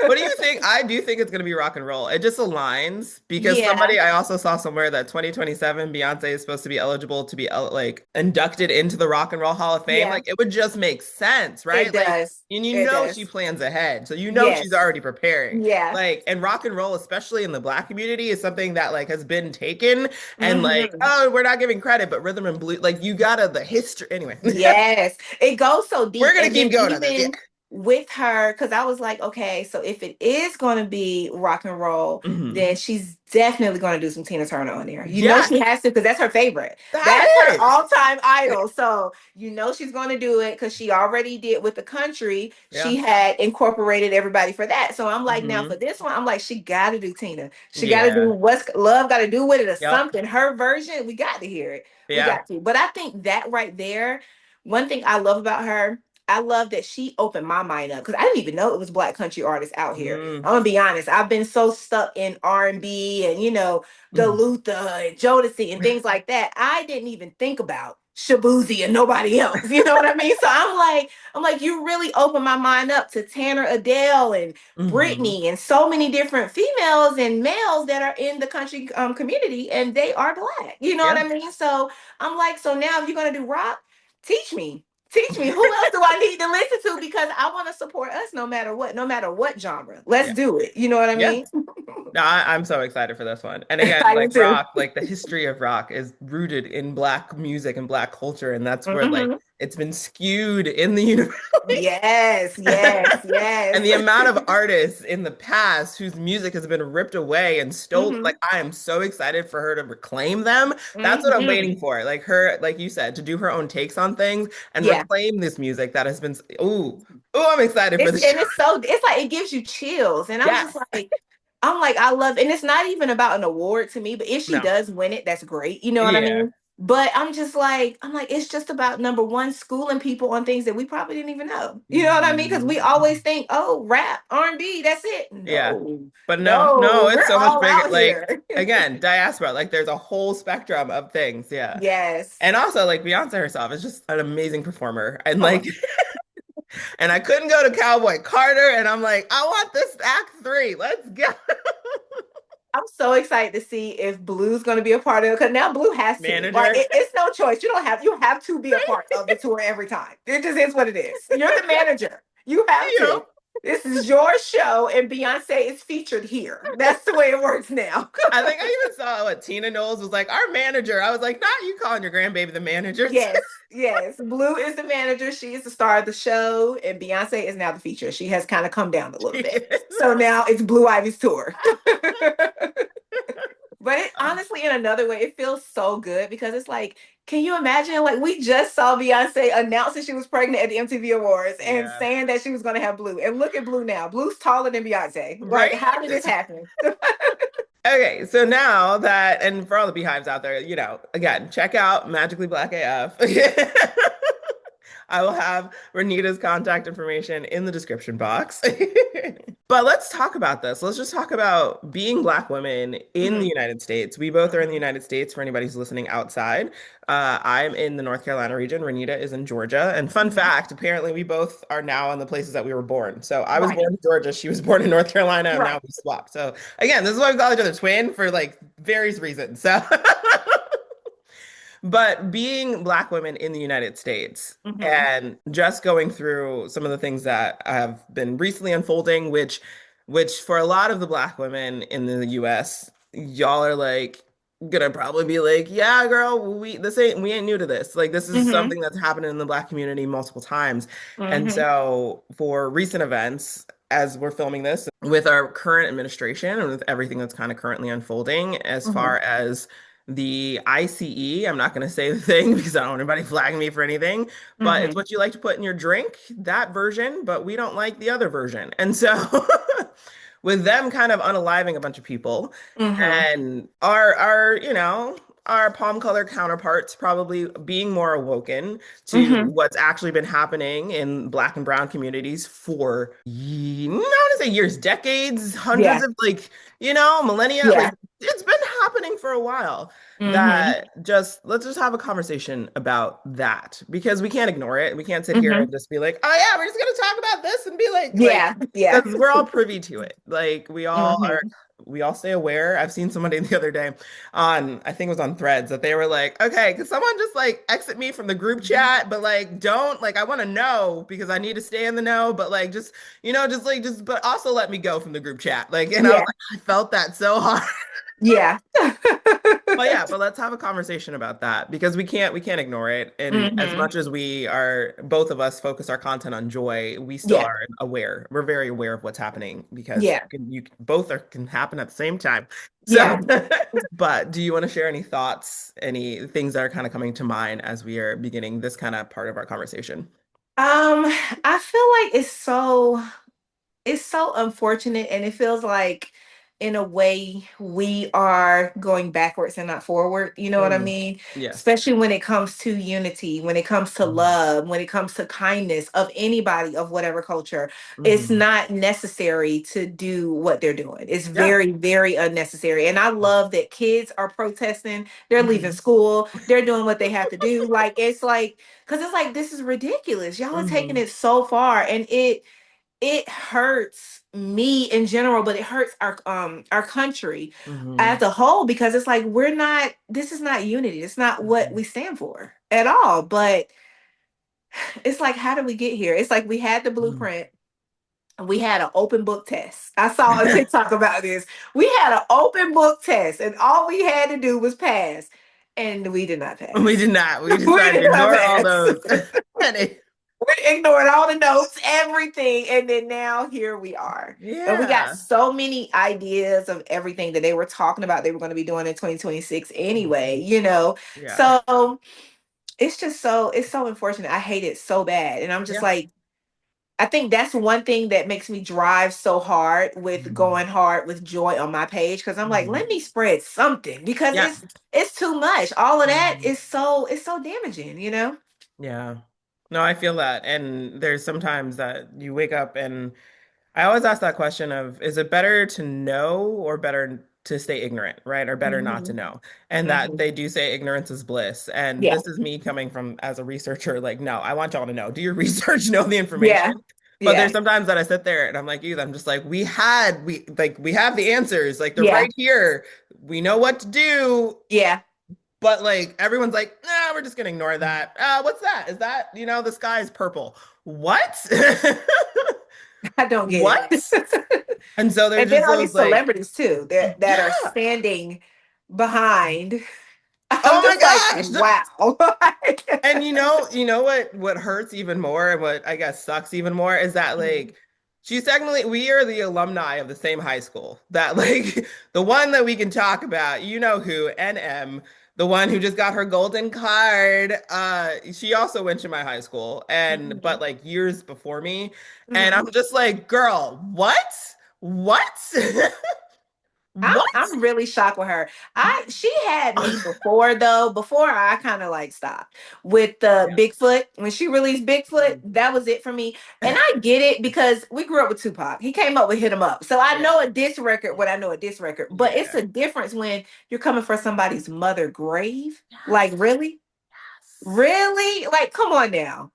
Speaker 1: What do you think? I do think it's going to be rock and roll. It just aligns because
Speaker 2: Yeah,
Speaker 1: somebody I also saw somewhere that 2027 Beyonce is supposed to be eligible to be like inducted into the Rock and Roll Hall of Fame.
Speaker 2: yeah,
Speaker 1: Like it would just make sense,
Speaker 2: it
Speaker 1: right? Like,
Speaker 2: does.
Speaker 1: and you
Speaker 2: It
Speaker 1: know she
Speaker 2: does.
Speaker 1: plans ahead. So you know she's
Speaker 2: Yes.
Speaker 1: already preparing.
Speaker 2: Yeah.
Speaker 1: Like, and rock and roll, especially in the Black community, is something that like has been taken and like,
Speaker 2: Hmm.
Speaker 1: oh, we're not giving credit, but rhythm and blues, like you gotta the history anyway.
Speaker 2: Yes, it goes so
Speaker 1: We're
Speaker 2: deep.
Speaker 1: gonna
Speaker 2: And then
Speaker 1: keep going on this. Yeah.
Speaker 2: even with her, because I was like, okay, so if it is going to be rock and roll,
Speaker 1: Mhm.
Speaker 2: then she's definitely going to do some Tina Turner on there. You know
Speaker 1: Yes,
Speaker 2: she has to because that's her favorite.
Speaker 1: that
Speaker 2: That's her
Speaker 1: is.
Speaker 2: all-time idol. So you know she's going to do it because she already did with the country. She
Speaker 1: Yeah.
Speaker 2: had incorporated everybody for that. So I'm like, now for
Speaker 1: Hmm.
Speaker 2: this one, I'm like, she got to do Tina. She got to do
Speaker 1: Yeah.
Speaker 2: what's love got to do with it or
Speaker 1: Yep.
Speaker 2: something. Her version, we got to hear it. We
Speaker 1: Yeah.
Speaker 2: got to. But I think that right there, one thing I love about her, I love that she opened my mind up because I didn't even know it was black country artists out here.
Speaker 1: Mm.
Speaker 2: I'm gonna be honest. I've been so stuck in R&B and the
Speaker 1: Mhm.
Speaker 2: Luther and Jodeci and things like that. I didn't even think about Shabuzi and nobody else. You know what I mean? So I'm like, you really opened my mind up to Tanner Adele and
Speaker 1: Mhm.
Speaker 2: Britney and so many different females and males that are in the country community and they are black. You know what
Speaker 1: Yeah.
Speaker 2: I mean? So I'm like, so now if you're gonna do rock, teach me. Teach me who else do I need to listen to because I want to support us no matter what genre. Let's
Speaker 1: Yeah.
Speaker 2: do it. You know what I
Speaker 1: Yeah.
Speaker 2: mean?
Speaker 1: No, I'm so excited for this one. And again,
Speaker 2: I
Speaker 1: like
Speaker 2: am too.
Speaker 1: rock, like the history of rock is rooted in black music and black culture. And that's where like
Speaker 2: Hmm.
Speaker 1: it's been skewed in the universe.
Speaker 2: Yes, yes,
Speaker 1: And
Speaker 2: yes.
Speaker 1: the amount of artists in the past whose music has been ripped away and stole,
Speaker 2: Hmm.
Speaker 1: like I am so excited for her to reclaim them. That's what I'm
Speaker 2: Hmm.
Speaker 1: waiting for. Like her, like you said, to do her own takes on things and
Speaker 2: Yeah.
Speaker 1: reclaim this music that has been, ooh, ooh, I'm excited for
Speaker 2: It's
Speaker 1: the show.
Speaker 2: and it's so it's like it gives you chills. And
Speaker 1: Yes.
Speaker 2: I'm like, I love, and it's not even about an award to me, but if she
Speaker 1: No.
Speaker 2: does win it, that's great. You know what I
Speaker 1: Yeah.
Speaker 2: mean? But I'm like, it's just about number one, schooling people on things that we probably didn't even know. You know what I mean? Because we always
Speaker 1: Mhm.
Speaker 2: think, oh, rap, R&B, that's it.
Speaker 1: Yeah.
Speaker 2: No,
Speaker 1: But no, no,
Speaker 2: no,
Speaker 1: it's
Speaker 2: we're
Speaker 1: so much
Speaker 2: all
Speaker 1: bigger.
Speaker 2: out
Speaker 1: Like,
Speaker 2: here.
Speaker 1: again, diaspora, like there's a whole spectrum of things. Yeah.
Speaker 2: Yes.
Speaker 1: And also, like Beyonce herself is just an amazing performer. And
Speaker 2: Oh,
Speaker 1: like, and I couldn't go to Cowboy Carter. And I'm like, I want this act three. Let's go.
Speaker 2: I'm so excited to see if Blue's going to be a part of it because now Blue has to. Like
Speaker 1: Manager.
Speaker 2: it's no choice. You have to be a part of the tour every time. It just is what it is. You're the manager. You have
Speaker 1: You know,
Speaker 2: to. This is your show, and Beyonce is featured here. That's the way it works now.
Speaker 1: I think I even saw what Tina Knowles was like, our manager. I was like, not you calling your grandbaby the manager.
Speaker 2: Yes, yes. Blue is the manager. She is the star of the show, and Beyonce is now the feature. She has kind of come down a little bit. So now it's Blue Ivy's tour. But it honestly, in another way, it feels so good because it's like, can you imagine? Like, we just saw Beyonce announcing she was pregnant at the MTV Awards and
Speaker 1: Yeah.
Speaker 2: saying that she was going to have Blue. And look at Blue now. Blue's taller than Beyonce.
Speaker 1: Right?
Speaker 2: Like, how did this happen?
Speaker 1: Okay, so now that, and for all the beehives out there, again, check out Magically Black AF. I will have Renita's contact information in the description box. But let's talk about this. Let's just talk about being Black women in the
Speaker 2: Mhm.
Speaker 1: United States. We both are in the United States for anybody who's listening outside. I'm in the North Carolina region. Renita is in Georgia. And fun
Speaker 2: Mhm.
Speaker 1: fact, apparently we both are now in the places that we were born. So I was
Speaker 2: Right.
Speaker 1: born in Georgia. She was born in North Carolina, and now
Speaker 2: Right.
Speaker 1: we swapped. So again, this is why we call each other twin for like various reasons. So but being Black women in the United States
Speaker 2: Hmm.
Speaker 1: and just going through some of the things that have been recently unfolding, which for a lot of the Black women in the US, y'all are like gonna probably be like, yeah, girl, we ain't new to this. Like this is
Speaker 2: Hmm.
Speaker 1: something that's happened in the Black community multiple times. And
Speaker 2: Hmm.
Speaker 1: so for recent events, as we're filming this, with our current administration and with everything that's kind of currently unfolding, as
Speaker 2: Hmm.
Speaker 1: far as the ICE, I'm not going to say the thing because I don't want anybody flagging me for anything, but it's
Speaker 2: Hmm.
Speaker 1: what you like to put in your drink, that version, but we don't like the other version. And so with them kind of unaliving a bunch of people
Speaker 2: Hmm.
Speaker 1: and our palm color counterparts probably being more awoken to
Speaker 2: Hmm.
Speaker 1: what's actually been happening in Black and Brown communities for, not to say years, decades, hundreds
Speaker 2: Yeah.
Speaker 1: of like, millennia, like
Speaker 2: Yeah.
Speaker 1: it's been happening for a while.
Speaker 2: Hmm.
Speaker 1: That just let's just have a conversation about that because we can't ignore it. We can't sit here
Speaker 2: Hmm.
Speaker 1: and just be like, oh yeah, we're just gonna talk about this and be like
Speaker 2: Yeah. Yeah.
Speaker 1: because we're all privy to it. Like
Speaker 2: Hmm.
Speaker 1: we all stay aware. I've seen somebody the other day on, I think it was on Threads, that they were like, okay, could someone just like exit me from the group chat, but like don't like I want to know because I need to stay in the know, but like just but also let me go from the group chat. Like, and I was
Speaker 2: Yeah.
Speaker 1: like, I felt that so hard.
Speaker 2: Yeah.
Speaker 1: But yeah, but let's have a conversation about that because we can't ignore it. And as
Speaker 2: Hmm.
Speaker 1: much as we are both of us focus our content on joy, we still
Speaker 2: Yeah.
Speaker 1: are aware. We're very aware of what's happening because
Speaker 2: Yeah.
Speaker 1: you both are can happen at the same time. So,
Speaker 2: Yeah.
Speaker 1: but do you want to share any thoughts, any things that are kind of coming to mind as we are beginning this kind of part of our conversation?
Speaker 2: I feel like it's so unfortunate, and it feels like in a way we are going backwards and not forward, you know what I
Speaker 1: Mm,
Speaker 2: mean?
Speaker 1: yes.
Speaker 2: Especially when it comes to unity, when it comes to
Speaker 1: Mhm.
Speaker 2: love, when it comes to kindness of anybody of whatever culture. It's
Speaker 1: Mhm.
Speaker 2: not necessary to do what they're doing. It's
Speaker 1: Yeah.
Speaker 2: very, very unnecessary. And I love that kids are protesting, they're leaving
Speaker 1: Mhm.
Speaker 2: school, they're doing what they have to do. Like because it's like this is ridiculous, y'all are taking
Speaker 1: Mhm.
Speaker 2: it so far, and it hurts me in general, but it hurts our country as
Speaker 1: Mhm.
Speaker 2: a whole, because it's like we're not, this is not unity, it's not what
Speaker 1: Mhm.
Speaker 2: we stand for at all. But it's like, how did we get here? It's like we had the
Speaker 1: Mhm.
Speaker 2: blueprint, we had an open book test. I saw a TikTok about this. We had an open book test, and all we had to do was pass, and we did not
Speaker 1: We
Speaker 2: pass.
Speaker 1: did not. We
Speaker 2: We
Speaker 1: decided
Speaker 2: did
Speaker 1: to
Speaker 2: not
Speaker 1: ignore all
Speaker 2: pass.
Speaker 1: those. And
Speaker 2: We ignored all the notes, everything, and then now here we are. And we got
Speaker 1: yeah.
Speaker 2: so many ideas of everything that they were talking about they were going to be doing in 2026 anyway,
Speaker 1: Mhm.
Speaker 2: you know.
Speaker 1: Yeah.
Speaker 2: So it's so unfortunate. I hate it so bad. And I'm just
Speaker 1: Yeah.
Speaker 2: like, I think that's one thing that makes me drive so hard with
Speaker 1: Mhm.
Speaker 2: going hard with joy on my page, because I'm like, let
Speaker 1: Mhm.
Speaker 2: me spread something, because
Speaker 1: Yeah.
Speaker 2: it's too much. All of that
Speaker 1: Mhm.
Speaker 2: is so, it's so damaging, you know?
Speaker 1: Yeah. No, I feel that. And there's sometimes that you wake up and I always ask that question of, is it better to know or better to stay ignorant, right? Or better not to
Speaker 2: Hmm.
Speaker 1: know? And that
Speaker 2: Hmm.
Speaker 1: they do say ignorance is bliss. And
Speaker 2: Yeah.
Speaker 1: this is me coming from as a researcher, like, no, I want y'all to know. Do your research, know the information.
Speaker 2: Yeah.
Speaker 1: But there's
Speaker 2: Yeah.
Speaker 1: sometimes that I sit there and I'm like, you, I'm just like, we have the answers, like they're
Speaker 2: Yeah.
Speaker 1: right here. We know what to do.
Speaker 2: Yeah.
Speaker 1: But like everyone's like, nah, we're just gonna ignore that. What's that? Is that, the sky is purple? What?
Speaker 2: I don't get
Speaker 1: What?
Speaker 2: it.
Speaker 1: And so there's
Speaker 2: And then
Speaker 1: just
Speaker 2: all these
Speaker 1: those like,
Speaker 2: celebrities too that are
Speaker 1: yeah.
Speaker 2: standing behind.
Speaker 1: Oh
Speaker 2: I'm
Speaker 1: my
Speaker 2: just like,
Speaker 1: gosh.
Speaker 2: wow.
Speaker 1: And what hurts even more and what I guess sucks even more is that
Speaker 2: Mhm.
Speaker 1: like she's technically we are the alumni of the same high school. That like the one that we can talk about, you know who, NM, the one who just got her golden card. She also went to my high school and but
Speaker 2: Mhm.
Speaker 1: like years before me. And
Speaker 2: Mhm.
Speaker 1: I'm just like, girl, what? What? What?
Speaker 2: I'm really shocked with her. She had me before though. Before I kind of like stopped with the
Speaker 1: Yeah.
Speaker 2: Bigfoot. When she released Bigfoot, that was it for me. And I get it because we grew up with Tupac. He came up with Hit 'Em Up. So I
Speaker 1: Yeah.
Speaker 2: know a diss record when I know a diss record. But it's
Speaker 1: Yeah.
Speaker 2: a difference when you're coming for somebody's mother grave. Like,
Speaker 1: Yes.
Speaker 2: really?
Speaker 1: Yes.
Speaker 2: Really? Like, come on now.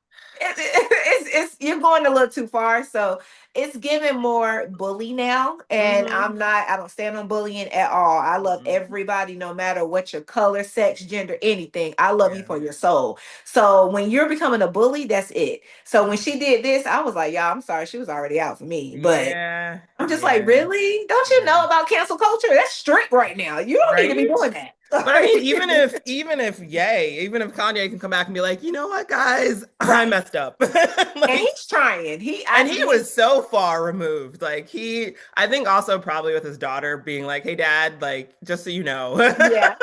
Speaker 2: It's you're going a little too far. So it's giving more bully now. And
Speaker 1: Mm-hmm.
Speaker 2: I don't stand on bullying at all. I love
Speaker 1: Mm-hmm.
Speaker 2: everybody, no matter what your color, sex, gender, anything. I love you
Speaker 1: Yeah.
Speaker 2: for your soul. So when you're becoming a bully, that's it. So when she did this, I was like, y'all, I'm sorry, she was already out for me. But
Speaker 1: Yeah.
Speaker 2: I'm just like,
Speaker 1: Yeah.
Speaker 2: really? Don't you
Speaker 1: Yeah.
Speaker 2: know about cancel culture? That's strict right now. You don't need to be
Speaker 1: Right?
Speaker 2: doing that.
Speaker 1: But I mean, even if Kanye can come back and be like, you know what, guys, I
Speaker 2: Right.
Speaker 1: messed up.
Speaker 2: And
Speaker 1: Like,
Speaker 2: he's trying. He
Speaker 1: and
Speaker 2: I
Speaker 1: he
Speaker 2: his
Speaker 1: was so far removed. Like I think also probably with his daughter being like, hey dad, like, just so you know.
Speaker 2: yeah,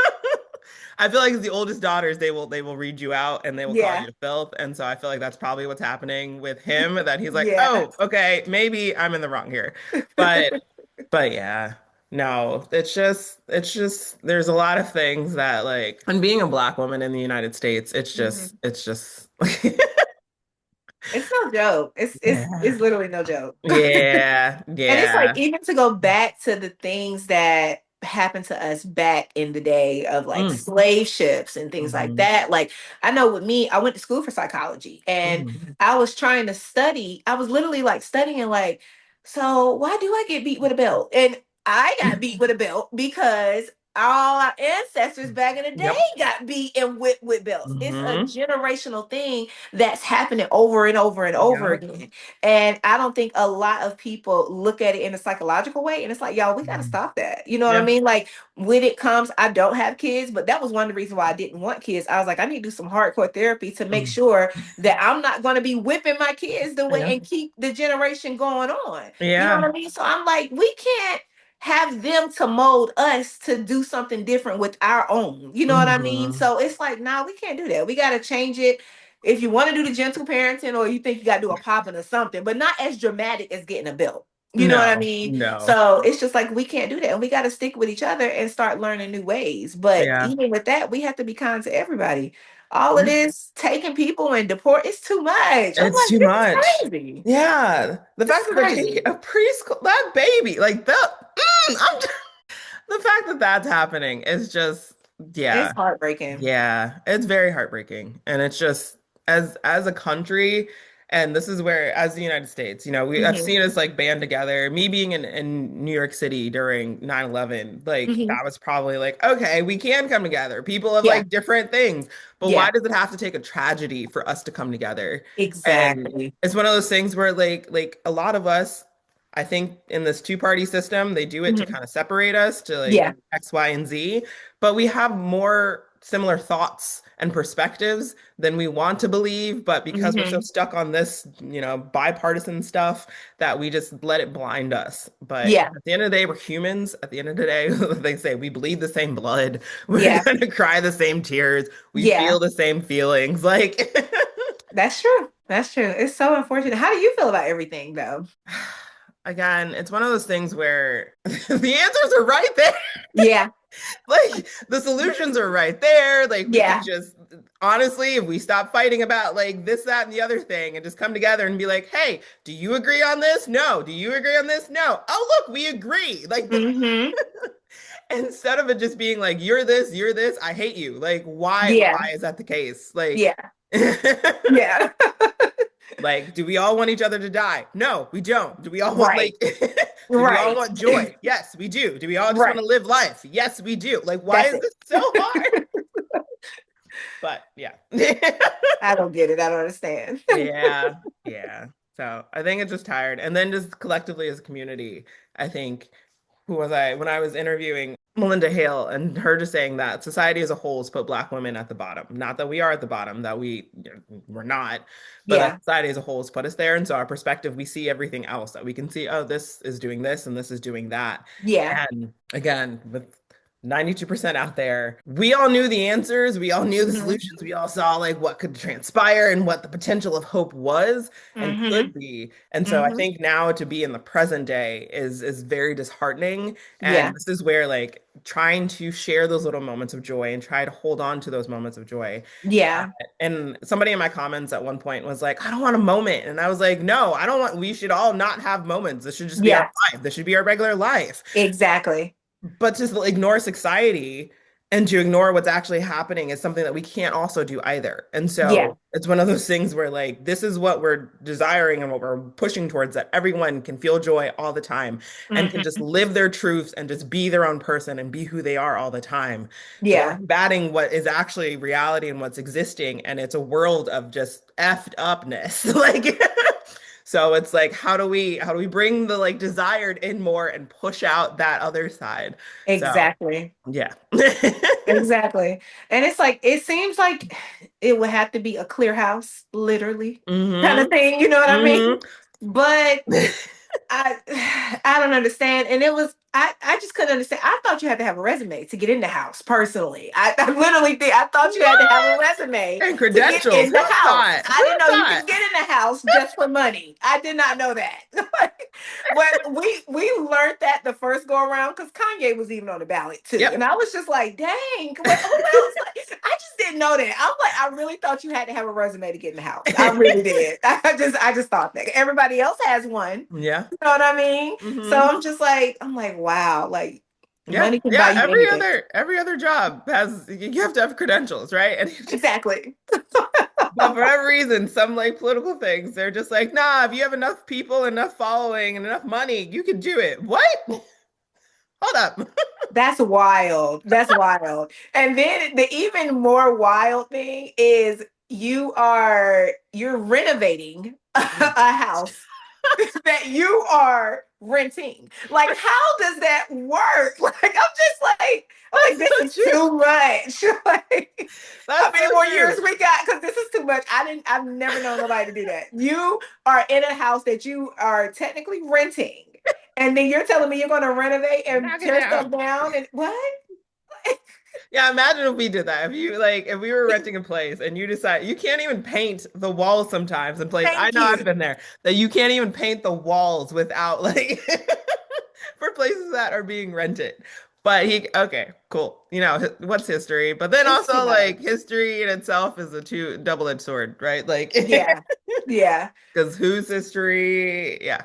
Speaker 1: I feel like as the oldest daughters, they will read you out and they will call you
Speaker 2: yeah,
Speaker 1: to filth. And so I feel like that's probably what's happening with him, that he's like,
Speaker 2: yeah.
Speaker 1: oh, okay, maybe I'm in the wrong here. But but yeah. No, it's just there's a lot of things that like, and being a black woman in the United States, it's just
Speaker 2: Mhm.
Speaker 1: it's just
Speaker 2: It's no joke. It's
Speaker 1: yeah.
Speaker 2: literally no joke.
Speaker 1: Yeah,
Speaker 2: And it's like
Speaker 1: yeah.
Speaker 2: even to go back to the things that happened to us back in the day of like
Speaker 1: Mm.
Speaker 2: slave ships and things like
Speaker 1: Hmm.
Speaker 2: that. Like I know with me, I went to school for psychology and
Speaker 1: Hmm.
Speaker 2: I was trying to study. I was literally like studying like, so why do I get beat with a belt? And I got beat with a belt because all our ancestors back in the day
Speaker 1: Yep.
Speaker 2: got beat and whipped with belts. It's a
Speaker 1: Hmm.
Speaker 2: generational thing that's happening over and over and over
Speaker 1: Yep.
Speaker 2: again. And I don't think a lot of people look at it in a psychological way. And it's like, y'all, we got to
Speaker 1: Mhm.
Speaker 2: stop that. You know what I
Speaker 1: Yeah.
Speaker 2: mean? Like, when it comes, I don't have kids, but that was one of the reasons why I didn't want kids. I was like, I need to do some hardcore therapy to make
Speaker 1: Mm.
Speaker 2: sure that I'm not going to be whipping my kids the way
Speaker 1: Yeah.
Speaker 2: and keep the generation going on. You know what I
Speaker 1: Yeah.
Speaker 2: mean? So I'm like, we can't have them to mold us to do something different with our own. You know what I mean?
Speaker 1: Hmm.
Speaker 2: So it's like, nah, we can't do that. We got to change it if you want to do the gentle parenting or you think you got to do a popping or something, but not as dramatic as getting a belt. You know what I
Speaker 1: No,
Speaker 2: mean?
Speaker 1: no.
Speaker 2: So it's just like we can't do that. And we got to stick with each other and start learning new ways. But
Speaker 1: Yeah.
Speaker 2: even with that, we have to be kind to everybody. All of
Speaker 1: Yeah.
Speaker 2: this taking people and deport, it's too much. I'm
Speaker 1: It's
Speaker 2: like,
Speaker 1: too
Speaker 2: this is
Speaker 1: much.
Speaker 2: crazy.
Speaker 1: Yeah. The
Speaker 2: This
Speaker 1: fact
Speaker 2: is
Speaker 1: that they're taking
Speaker 2: crazy.
Speaker 1: a preschool, that baby, like that, the fact that that's happening is just,
Speaker 2: It's
Speaker 1: yeah.
Speaker 2: heartbreaking.
Speaker 1: Yeah, it's very heartbreaking. And it's just as a country, and this is where as the United States, I've
Speaker 2: Hmm.
Speaker 1: seen us like band together. Me being in New York City during 9/11, like
Speaker 2: Hmm.
Speaker 1: that was probably like, okay, we can come together. People have
Speaker 2: Yeah.
Speaker 1: like different things, but why
Speaker 2: Yeah.
Speaker 1: does it have to take a tragedy for us to come together? And
Speaker 2: Exactly.
Speaker 1: it's one of those things where like a lot of us, I think in this two-party system, they do it to
Speaker 2: Hmm.
Speaker 1: kind of separate us to like
Speaker 2: Yeah.
Speaker 1: X, Y, and Z, but we have more similar thoughts and perspectives than we want to believe. But because we're so
Speaker 2: Hmm.
Speaker 1: stuck on this, bipartisan stuff, that we just let it blind us. But
Speaker 2: Yeah.
Speaker 1: at the end of the day, we're humans. At the end of the day, they say we bleed the same blood. We're
Speaker 2: Yeah.
Speaker 1: gonna cry the same tears. We
Speaker 2: Yeah.
Speaker 1: feel the same feelings. Like,
Speaker 2: That's true. That's true. It's so unfortunate. How do you feel about everything though?
Speaker 1: again, it's one of those things where the answers are right there.
Speaker 2: Yeah.
Speaker 1: Like the solutions are right there. Like we could
Speaker 2: Yeah.
Speaker 1: just honestly, if we stop fighting about like this, that, and the other thing and just come together and be like, hey, do you agree on this? No. Do you agree on this? No. Oh, look, we agree. Like
Speaker 2: Hmm.
Speaker 1: instead of it just being like, you're this, I hate you. Like, why
Speaker 2: Yeah.
Speaker 1: is that the case? Like
Speaker 2: Yeah. Yeah.
Speaker 1: like, do we all want each other to die? No, we don't. Do we all want
Speaker 2: Right.
Speaker 1: like do we all
Speaker 2: Right.
Speaker 1: want joy? Yes, we do. Do we all just want
Speaker 2: Right.
Speaker 1: to live life? Yes, we do. Like, why
Speaker 2: That's
Speaker 1: is
Speaker 2: it.
Speaker 1: this so hard? But yeah.
Speaker 2: I don't get it. I don't understand.
Speaker 1: Yeah. Yeah. So I think it's just tired. And then just collectively as a community, I think who was I when I was interviewing Melinda Hale and her just saying that society as a whole has put Black women at the bottom. Not that we are at the bottom, that we're not, but that
Speaker 2: Yeah.
Speaker 1: society as a whole has put us there. And so our perspective, we see everything else that we can see, oh, this is doing this and this is doing that.
Speaker 2: Yeah.
Speaker 1: And again, with 92% out there. We all knew the answers. We all knew the
Speaker 2: Hmm.
Speaker 1: solutions. We all saw like what could transpire and what the potential of hope was and
Speaker 2: Hmm.
Speaker 1: could be. And so I
Speaker 2: Hmm.
Speaker 1: think now to be in the present day is very disheartening. And
Speaker 2: Yeah.
Speaker 1: this is where like trying to share those little moments of joy and try to hold on to those moments of joy.
Speaker 2: Yeah.
Speaker 1: And somebody in my comments at one point was like, I don't want a moment. And I was like, no, I don't want, we should all not have moments. This should just be our
Speaker 2: Yeah.
Speaker 1: life. This should be our regular life.
Speaker 2: Exactly.
Speaker 1: But to ignore society and to ignore what's actually happening is something that we can't also do either. And
Speaker 2: Yeah.
Speaker 1: so it's one of those things where like this is what we're desiring and what we're pushing towards, that everyone can feel joy all the time and can just
Speaker 2: Hmm.
Speaker 1: live their truths and just be their own person and be who they are all the time while
Speaker 2: Yeah.
Speaker 1: combating what is actually reality and what's existing. And it's a world of just effed upness. Like so it's like how do we bring the like desired in more and push out that other side? So
Speaker 2: Exactly.
Speaker 1: yeah.
Speaker 2: Exactly. And it's like, it seems like it would have to be a clear house, literally, kind of
Speaker 1: Hmm.
Speaker 2: thing. You know what I mean?
Speaker 1: Hmm.
Speaker 2: But I don't understand. And it was I just couldn't understand. I thought you had to have a resume to get in the house, personally. I literally think I thought you had to have a
Speaker 1: What?
Speaker 2: resume
Speaker 1: And
Speaker 2: to get
Speaker 1: credentials.
Speaker 2: in
Speaker 1: Who
Speaker 2: the house.
Speaker 1: thought?
Speaker 2: I
Speaker 1: Who
Speaker 2: didn't know you
Speaker 1: thought?
Speaker 2: could get in the house just for money. I did not know that. But we learned that the first go around because Kanye was even on the ballot too.
Speaker 1: Yep.
Speaker 2: And I was just like, dang, what, who else? Like, I just didn't know that. I'm like, I really thought you had to have a resume to get in the house. I really did. I just thought that. Everybody else has one.
Speaker 1: Yeah.
Speaker 2: You know what I mean? So
Speaker 1: Hmm.
Speaker 2: I'm like, wow, like
Speaker 1: Yeah.
Speaker 2: money can buy
Speaker 1: Yeah.
Speaker 2: you
Speaker 1: Every
Speaker 2: anything.
Speaker 1: other job has, you have to have credentials, right? And
Speaker 2: Exactly.
Speaker 1: but for whatever reason, some like political things, they're just like, nah, if you have enough people, enough following, and enough money, you can do it. What? Hold up.
Speaker 2: That's wild. That's wild. And then the even more wild thing is you're renovating a house that you are renting. Like, how does that work? I'm like,
Speaker 1: That's
Speaker 2: this
Speaker 1: so
Speaker 2: is
Speaker 1: true.
Speaker 2: too much. Like, how
Speaker 1: That's
Speaker 2: many
Speaker 1: so
Speaker 2: more years
Speaker 1: true.
Speaker 2: we got? Because this is too much. I've never known nobody to do that. You are in a house that you are technically renting. And then you're telling me you're going to renovate and
Speaker 1: Knock it
Speaker 2: tear stuff
Speaker 1: down.
Speaker 2: down and what?
Speaker 1: Yeah, imagine if we did that. If you like, if we were renting a place and you decide you can't even paint the walls sometimes in place. I
Speaker 2: Thank
Speaker 1: know I've
Speaker 2: you.
Speaker 1: been there that you can't even paint the walls without like for places that are being rented. But okay, cool. You know, what's history? But then
Speaker 2: It's too
Speaker 1: also like
Speaker 2: much.
Speaker 1: history in itself is a two double-edged sword, right? Like,
Speaker 2: Yeah. Yeah.
Speaker 1: because whose history? Yeah.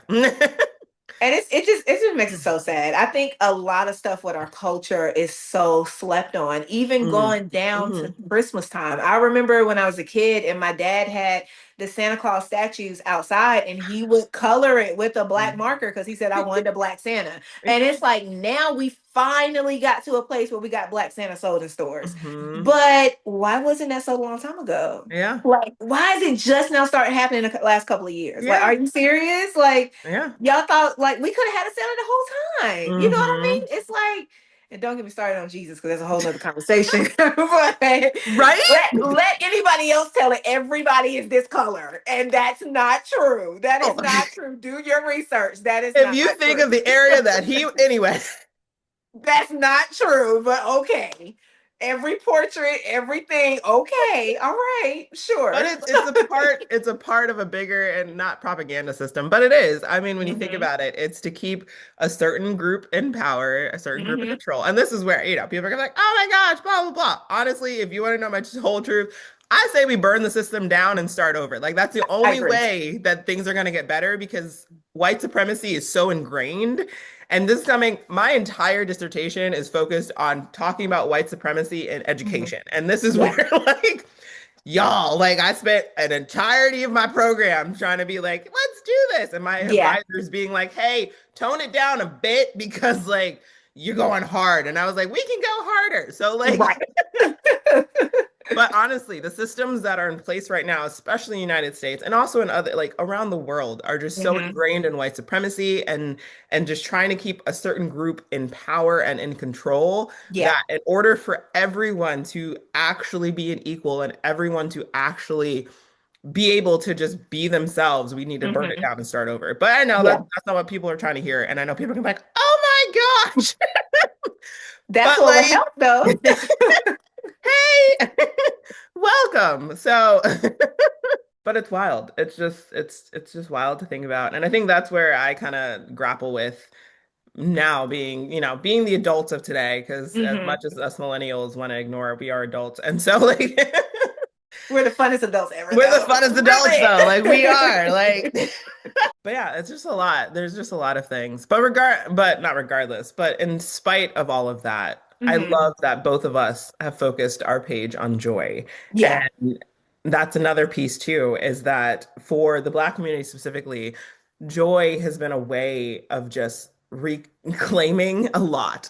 Speaker 2: And it just makes it so sad. I think a lot of stuff with our culture is so slept on, even
Speaker 1: Mm.
Speaker 2: going down to
Speaker 1: Hmm.
Speaker 2: Christmas time. I remember when I was a kid and my dad had the Santa Claus statues outside and he would color it with a black marker because he said I wanted a black Santa. And it's like now we finally got to a place where we got black Santa sold in stores.
Speaker 1: Hmm.
Speaker 2: But why wasn't that so long time ago?
Speaker 1: Yeah.
Speaker 2: Like, why is it just now starting happening in the last couple of years? Like,
Speaker 1: Yeah.
Speaker 2: are you serious? Like,
Speaker 1: Yeah.
Speaker 2: y'all thought like we could have had a Santa the whole time. You know what I
Speaker 1: Hmm.
Speaker 2: mean? It's like, and don't get me started on Jesus because that's a whole nother conversation. But
Speaker 1: Right?
Speaker 2: let anybody else tell it. Everybody is this color, and that's not true. That
Speaker 1: Oh.
Speaker 2: is not true. Do your research. That is
Speaker 1: If
Speaker 2: not
Speaker 1: you think
Speaker 2: true.
Speaker 1: of the area that he, anyway,
Speaker 2: That's not true. But okay, every portrait, everything. Okay, all right,
Speaker 1: but
Speaker 2: sure.
Speaker 1: it's a part of a bigger and not propaganda system, but it is. I mean, when you think
Speaker 2: Hmm.
Speaker 1: about it, it's to keep a certain group in power, a certain group in
Speaker 2: Hmm.
Speaker 1: control. And this is where, people are gonna be like, oh my gosh, blah, blah, blah. Honestly, if you want to know my whole truth, I say we burn the system down and start over. Like that's the
Speaker 2: I
Speaker 1: only
Speaker 2: agree.
Speaker 1: way that things are gonna get better because white supremacy is so ingrained. And this is coming, my entire dissertation is focused on talking about white supremacy in
Speaker 2: Hmm.
Speaker 1: education. And this is
Speaker 2: Yeah.
Speaker 1: where like y'all, like I spent an entirety of my program trying to be like, let's do this. And my
Speaker 2: Yeah.
Speaker 1: advisors being like, hey, tone it down a bit because like you're going hard. And I was like, we can go harder. So like,
Speaker 2: Right.
Speaker 1: but honestly, the systems that are in place right now, especially in the United States and also in other like around the world, are just so
Speaker 2: Hmm.
Speaker 1: ingrained in white supremacy and just trying to keep a certain group in power and in control
Speaker 2: Yeah.
Speaker 1: that in order for everyone to actually be an equal and everyone to actually be able to just be themselves, we need to burn it
Speaker 2: Hmm.
Speaker 1: down and start over. But I know that
Speaker 2: Yeah.
Speaker 1: that's not what people are trying to hear. And I know people are gonna be like, oh my gosh.
Speaker 2: That's
Speaker 1: But
Speaker 2: what would
Speaker 1: like,
Speaker 2: help though.
Speaker 1: hey, welcome. So, but it's wild. It's just wild to think about. And I think that's where I kind of grapple with now being, being the adults of today, because as
Speaker 2: Hmm.
Speaker 1: much as us millennials want to ignore, we are adults. And so like
Speaker 2: We're the funnest adults ever,
Speaker 1: we're the
Speaker 2: though.
Speaker 1: funnest adults though. Like we are. Like
Speaker 2: Really.
Speaker 1: but yeah, it's just a lot. There's just a lot of things. But not regardless, but in spite of all of that, I
Speaker 2: Hmm.
Speaker 1: love that both of us have focused our page on joy.
Speaker 2: Yeah.
Speaker 1: And that's another piece too, is that for the Black community specifically, joy has been a way of just reclaiming a lot.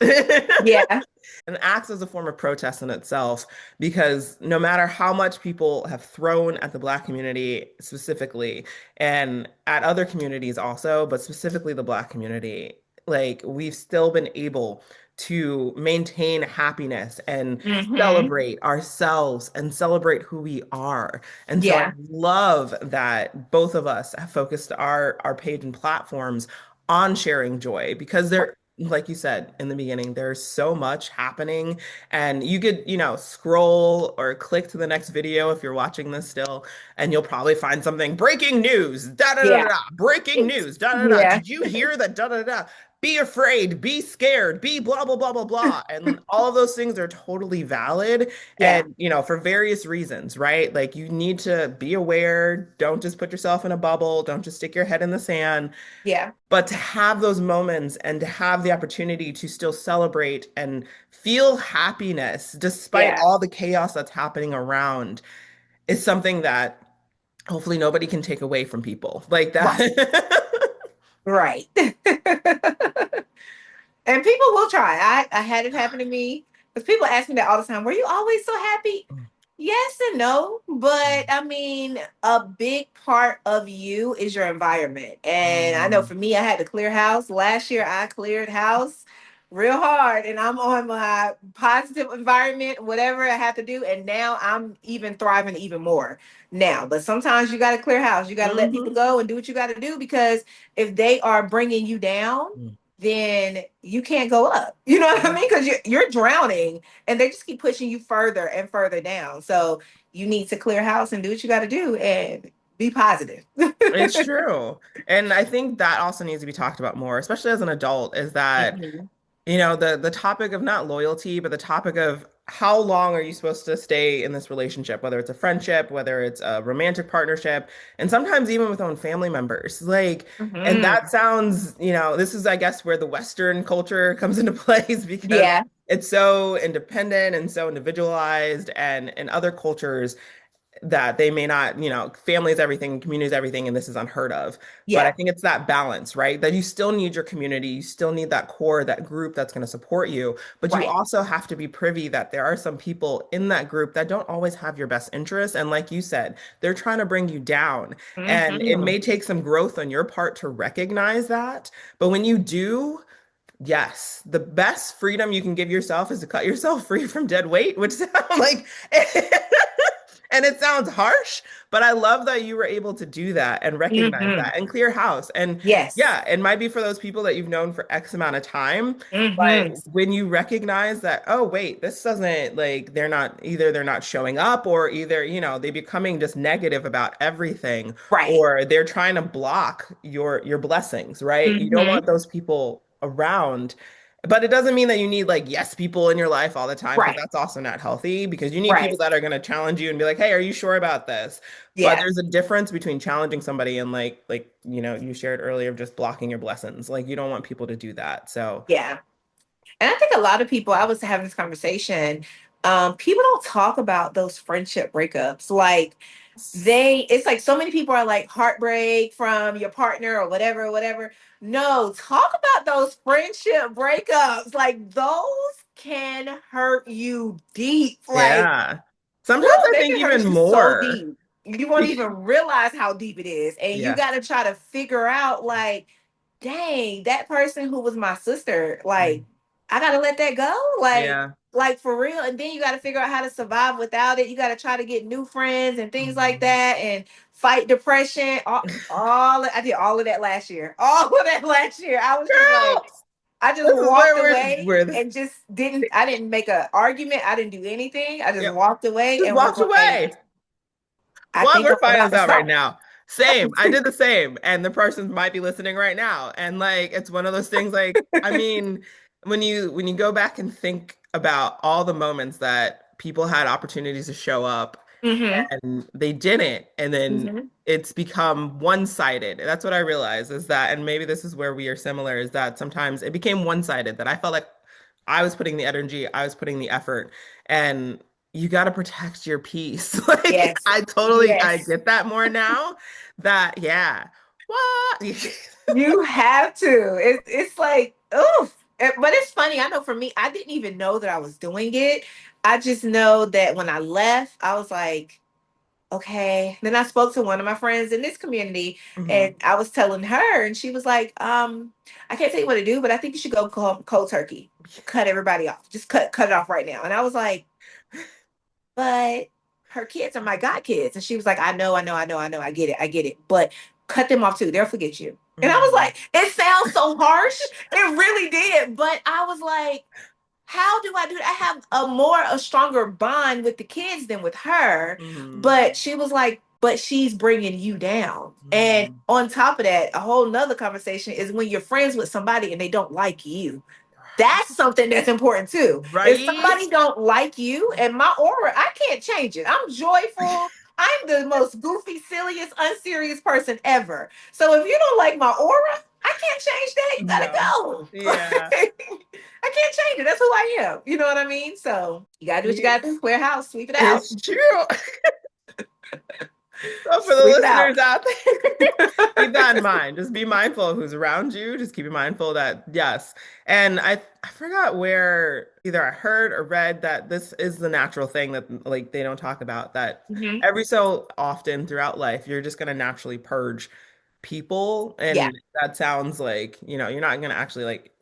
Speaker 2: Yeah.
Speaker 1: And acts as a form of protest in itself, because no matter how much people have thrown at the Black community specifically, and at other communities also, but specifically the Black community, like we've still been able to maintain happiness and
Speaker 2: Hmm.
Speaker 1: celebrate ourselves and celebrate who we are. And so I
Speaker 2: Yeah.
Speaker 1: love that both of us have focused our page and platforms on sharing joy, because there, like you said in the beginning, there's so much happening, and you could, scroll or click to the next video if you're watching this still, and you'll probably find something, breaking news, da da da
Speaker 2: Yeah.
Speaker 1: da, breaking news, da da da.
Speaker 2: Yeah.
Speaker 1: Did you hear that? Da da da. Be afraid, be scared, be blah blah blah blah blah. And all of those things are totally valid,
Speaker 2: Yeah.
Speaker 1: and for various reasons, right? Like you need to be aware, don't just put yourself in a bubble, don't just stick your head in the sand.
Speaker 2: Yeah.
Speaker 1: But to have those moments and to have the opportunity to still celebrate and feel happiness despite
Speaker 2: Yeah.
Speaker 1: all the chaos that's happening around is something that hopefully nobody can take away from people like
Speaker 2: Right.
Speaker 1: that.
Speaker 2: Right. And people will try. I had it happen to me because people ask me that all the time. Were you always so happy? Yes and no, but I mean, a big part of you is your environment. And I know
Speaker 1: Mm,
Speaker 2: for me, I had to clear house. Last year, I cleared house real hard, and I'm on my positive environment, whatever I have to do. And now I'm even thriving even more now. But sometimes you got to clear house. You got to let people
Speaker 1: mhm,
Speaker 2: go and do what you got to do because if they are bringing you down,
Speaker 1: mm,
Speaker 2: then you can't go up. You know what I
Speaker 1: yeah.
Speaker 2: mean? Because you're drowning and they just keep pushing you further and further down. So you need to clear house and do what you got to do and be positive.
Speaker 1: It's true. And I think that also needs to be talked about more, especially as an adult, is that
Speaker 2: Mhm.
Speaker 1: the topic of not loyalty, but the topic of how long are you supposed to stay in this relationship, whether it's a friendship, whether it's a romantic partnership, and sometimes even with own family members. Like, and that
Speaker 2: Mhm.
Speaker 1: sounds, this is, I guess, where the Western culture comes into place, because
Speaker 2: Yeah.
Speaker 1: it's so independent and so individualized, and in other cultures that they may not, family is everything, community is everything, and this is unheard of. But I
Speaker 2: Yeah.
Speaker 1: think it's that balance, right? That you still need your community, you still need that core, that group that's going to support you. But you
Speaker 2: Right.
Speaker 1: also have to be privy that there are some people in that group that don't always have your best interests. And like you said, they're trying to bring you down. And it
Speaker 2: Mhm.
Speaker 1: may take some growth on your part to recognize that. But when you do, yes, the best freedom you can give yourself is to cut yourself free from dead weight, which sounds like, and it sounds harsh, but I love that you were able to do that and recognize
Speaker 2: Mhm.
Speaker 1: that and clear house. And
Speaker 2: Yes.
Speaker 1: yeah, it might be for those people that you've known for X amount of time,
Speaker 2: Mhm.
Speaker 1: but when you recognize that, oh, wait, this doesn't, like, they're not showing up, or either, they becoming just negative about everything,
Speaker 2: Right.
Speaker 1: or they're trying to block your blessings, right? You don't
Speaker 2: Mhm.
Speaker 1: want those people around. But it doesn't mean that you need like yes people in your life all the time, because
Speaker 2: Right.
Speaker 1: that's also not healthy, because you need
Speaker 2: Right.
Speaker 1: people that are going to challenge you and be like, "Hey, are you sure about this?" But
Speaker 2: Yeah.
Speaker 1: there's a difference between challenging somebody and like, you shared earlier, of just blocking your blessings. Like you don't want people to do that. So,
Speaker 2: Yeah. And I think a lot of people, I was having this conversation, people don't talk about those friendship breakups. Like it's like so many people are like heartbreak from your partner or whatever, whatever. No, talk about those friendship breakups. Like those can hurt you deep. Like,
Speaker 1: yeah. Sometimes
Speaker 2: woo,
Speaker 1: I
Speaker 2: they
Speaker 1: think
Speaker 2: can
Speaker 1: even
Speaker 2: hurt you so
Speaker 1: more.
Speaker 2: deep. You won't even realize how deep it is. And you
Speaker 1: Yeah.
Speaker 2: got to try to figure out, like, dang, that person who was my sister, like, I got to let that go.
Speaker 1: Yeah.
Speaker 2: Like for real. And then you got to figure out how to survive without it. You got to try to get new friends and things like
Speaker 1: Mhm.
Speaker 2: that and fight depression. I did all of that last year. All of that last year. I was just like,
Speaker 1: Girl.
Speaker 2: I just
Speaker 1: This is
Speaker 2: walked
Speaker 1: where
Speaker 2: away
Speaker 1: where this
Speaker 2: and just didn't. I didn't make an argument. I didn't do anything. I just
Speaker 1: yep.
Speaker 2: walked away
Speaker 1: Just
Speaker 2: and was
Speaker 1: walked
Speaker 2: like,
Speaker 1: away.
Speaker 2: I
Speaker 1: Well,
Speaker 2: think
Speaker 1: we're
Speaker 2: I'm
Speaker 1: finding
Speaker 2: about
Speaker 1: this
Speaker 2: to
Speaker 1: out right
Speaker 2: stop.
Speaker 1: now. Same. I did the same. And the person might be listening right now. And like it's one of those things like, I mean, when you go back and think about all the moments that people had opportunities to show up
Speaker 2: Hmm.
Speaker 1: and they didn't, and then
Speaker 2: Hmm.
Speaker 1: it's become one-sided. That's what I realized is that, and maybe this is where we are similar, is that sometimes it became one-sided, that I felt like I was putting the energy, I was putting the effort, and you got to protect your peace. Like
Speaker 2: Yes.
Speaker 1: I
Speaker 2: Yes.
Speaker 1: get that more now that yeah. What?
Speaker 2: You have to. It's like, oof. But it's funny. I know for me, I didn't even know that I was doing it. I just know that when I left, I was like, okay. Then I spoke to one of my friends in this community and
Speaker 1: Mhm.
Speaker 2: I was telling her, and she was like, I can't tell you what to do, but I think you should go cold turkey. Cut everybody off. Just cut it off right now. And I was like, but her kids are my god kids. And she was like, I get it, I get it. But cut them off too. They'll forget you. And I was
Speaker 1: Mhm.
Speaker 2: like, it sounds so harsh. It really did. But I was like, how do I do that? I have a stronger bond with the kids than with her.
Speaker 1: Mhm.
Speaker 2: But she was like, but she's bringing you down. And
Speaker 1: Mhm.
Speaker 2: on top of that, a whole nother conversation is when you're friends with somebody and they don't like you. That's something that's important too. If
Speaker 1: Right?
Speaker 2: somebody don't like you and my aura, I can't change it. I'm joyful. I'm the most goofy, silliest, unserious person ever. So if you don't like my aura, I can't change that. You gotta
Speaker 1: No.
Speaker 2: go.
Speaker 1: Yeah.
Speaker 2: I can't change it. That's who I am. You know what I mean? So you gotta do what you
Speaker 1: Yeah.
Speaker 2: gotta do. Clear house, sweep it out.
Speaker 1: It's true. So for the
Speaker 2: Sweep it out.
Speaker 1: listeners out there, keep that in mind. Just be mindful of who's around you. Just keep mindful that yes. And I forgot where either I heard or read that this is the natural thing that like they don't talk about that
Speaker 2: Hmm.
Speaker 1: every so often throughout life you're just going to naturally purge people,
Speaker 2: Yeah.
Speaker 1: and that sounds like, you're not going to actually like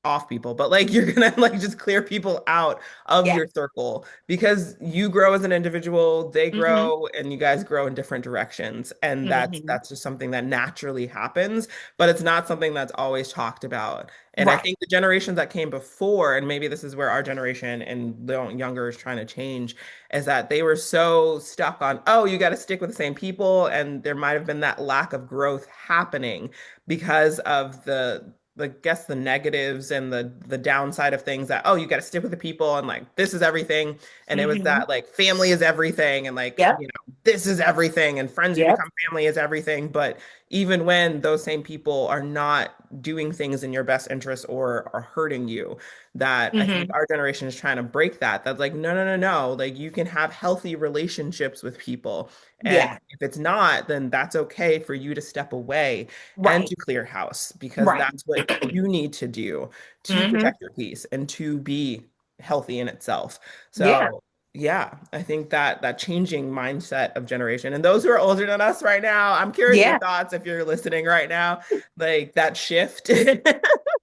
Speaker 1: off people, but like you're gonna like just clear people out of
Speaker 2: Yeah.
Speaker 1: your circle because you grow as an individual, they
Speaker 2: Hmm.
Speaker 1: grow, and you guys grow in different directions. And that's
Speaker 2: Hmm.
Speaker 1: that's just something that naturally happens, but it's not something that's always talked about. And I
Speaker 2: Right.
Speaker 1: think the generations that came before, and maybe this is where our generation and the younger is trying to change, is that they were so stuck on, oh, you got to stick with the same people, and there might have been that lack of growth happening because of the guess the negatives and the downside of things, that oh, you got to stick with the people and like this is everything, and it was
Speaker 2: Hmm.
Speaker 1: that like family is everything, and like
Speaker 2: Yep.
Speaker 1: this is everything, and friends who
Speaker 2: Yep.
Speaker 1: become family is everything. But even when those same people are not doing things in your best interest or are hurting you, that I think
Speaker 2: Hmm.
Speaker 1: our generation is trying to break that. That's like no, no, no, no, like you can have healthy relationships with people, and
Speaker 2: Yeah.
Speaker 1: if it's not, then that's okay for you to step away and
Speaker 2: Right.
Speaker 1: to clear house, because
Speaker 2: Right.
Speaker 1: that's what you need to do to
Speaker 2: Hmm.
Speaker 1: protect your peace and to be healthy in itself.
Speaker 2: Yeah.
Speaker 1: So, yeah, I think that changing mindset of generation, and those who are older than us right now, I'm curious your
Speaker 2: Yeah.
Speaker 1: thoughts if you're listening right now, like that shift.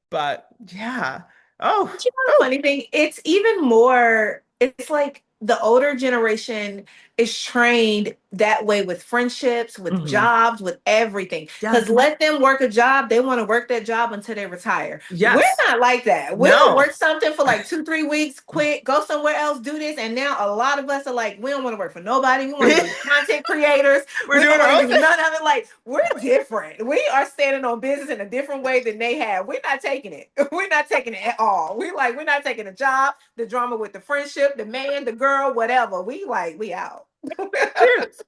Speaker 1: But yeah. Oh,
Speaker 2: But you know the
Speaker 1: oh.
Speaker 2: funny thing? It's even more, it's like the older generation is trained that way with friendships, with
Speaker 1: Mhm.
Speaker 2: jobs, with everything. Because
Speaker 1: Yes.
Speaker 2: let them work a job, they want to work that job until they retire. We're
Speaker 1: Yes.
Speaker 2: not like that. We'll
Speaker 1: No.
Speaker 2: work something for like 2, 3 weeks, quit, go somewhere else, do this. And now a lot of us are like, we don't want to work for nobody. We want to be content creators.
Speaker 1: We're
Speaker 2: We don't
Speaker 1: doing our
Speaker 2: want to
Speaker 1: own
Speaker 2: do
Speaker 1: thing.
Speaker 2: none of it. Like, we're different. We are standing on business in a different way than they have. We're not taking it. We're not taking it at all. We're not taking the job, the drama with the friendship, the man, the girl, whatever. We out.
Speaker 1: Cheers.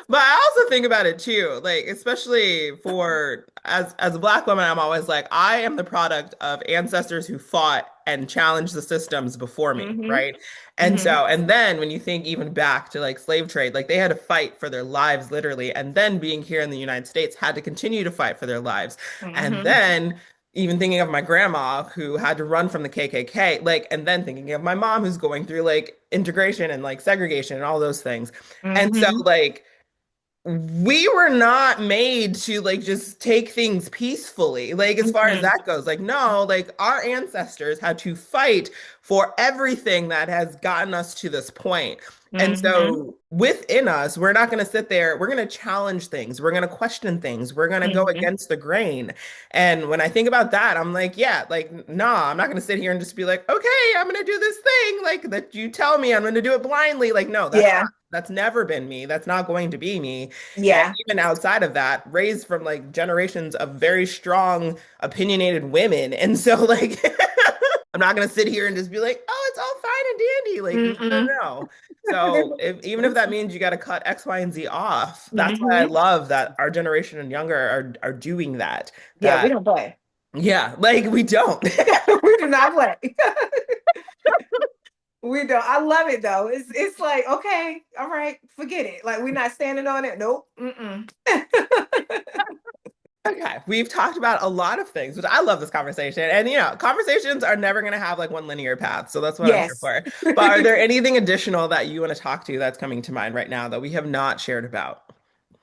Speaker 1: But I also think about it too, like especially for as a black woman, I'm always like, I am the product of ancestors who fought and challenged the systems before me,
Speaker 2: Hmm.
Speaker 1: right? And
Speaker 2: Hmm.
Speaker 1: so, and then when you think even back to like slave trade, like they had to fight for their lives literally, and then being here in the United States had to continue to fight for their lives. And
Speaker 2: Hmm.
Speaker 1: then even thinking of my grandma who had to run from the KKK, like, and then thinking of my mom who's going through like integration and like segregation and all those things. And so
Speaker 2: Hmm.
Speaker 1: like we were not made to like just take things peacefully. Like as far as
Speaker 2: Mm-mm.
Speaker 1: that goes, like no, like our ancestors had to fight for everything that has gotten us to this point. And
Speaker 2: Mm-hmm.
Speaker 1: so within us, we're not going to sit there. We're going to challenge things. We're going to question things. We're going to go
Speaker 2: Mm-hmm.
Speaker 1: against the grain. And when I think about that, I'm like, yeah, like, nah, I'm not going to sit here and just be like, okay, I'm going to do this thing like that you tell me I'm going to do it blindly. Like, no,
Speaker 2: Yeah.
Speaker 1: that's never been me. That's not going to be me. And
Speaker 2: Yeah.
Speaker 1: even outside of that, raised from like generations of very strong, opinionated women. And so, like, I'm not going to sit here and just be like, oh, it's all fine and dandy. Like, no, no,
Speaker 2: Mm-mm.
Speaker 1: no. So, even if that means you got to cut X, Y, and Z off, that's why I
Speaker 2: Mm-hmm.
Speaker 1: love that our generation and younger are doing that.
Speaker 2: Yeah, we
Speaker 1: That,
Speaker 2: don't play.
Speaker 1: yeah, like we don't.
Speaker 2: We do not play. We don't. I love it though. It's like, okay, all right, forget it. Like we're not standing on it. Nope. Mm-mm.
Speaker 1: Okay, we've talked about a lot of things, which I love this conversation. And conversations are never going to have like one linear path. So that's what I'm here
Speaker 2: Yes.
Speaker 1: for. But are there anything additional that you want to talk to that's coming to mind right now that we have not shared about?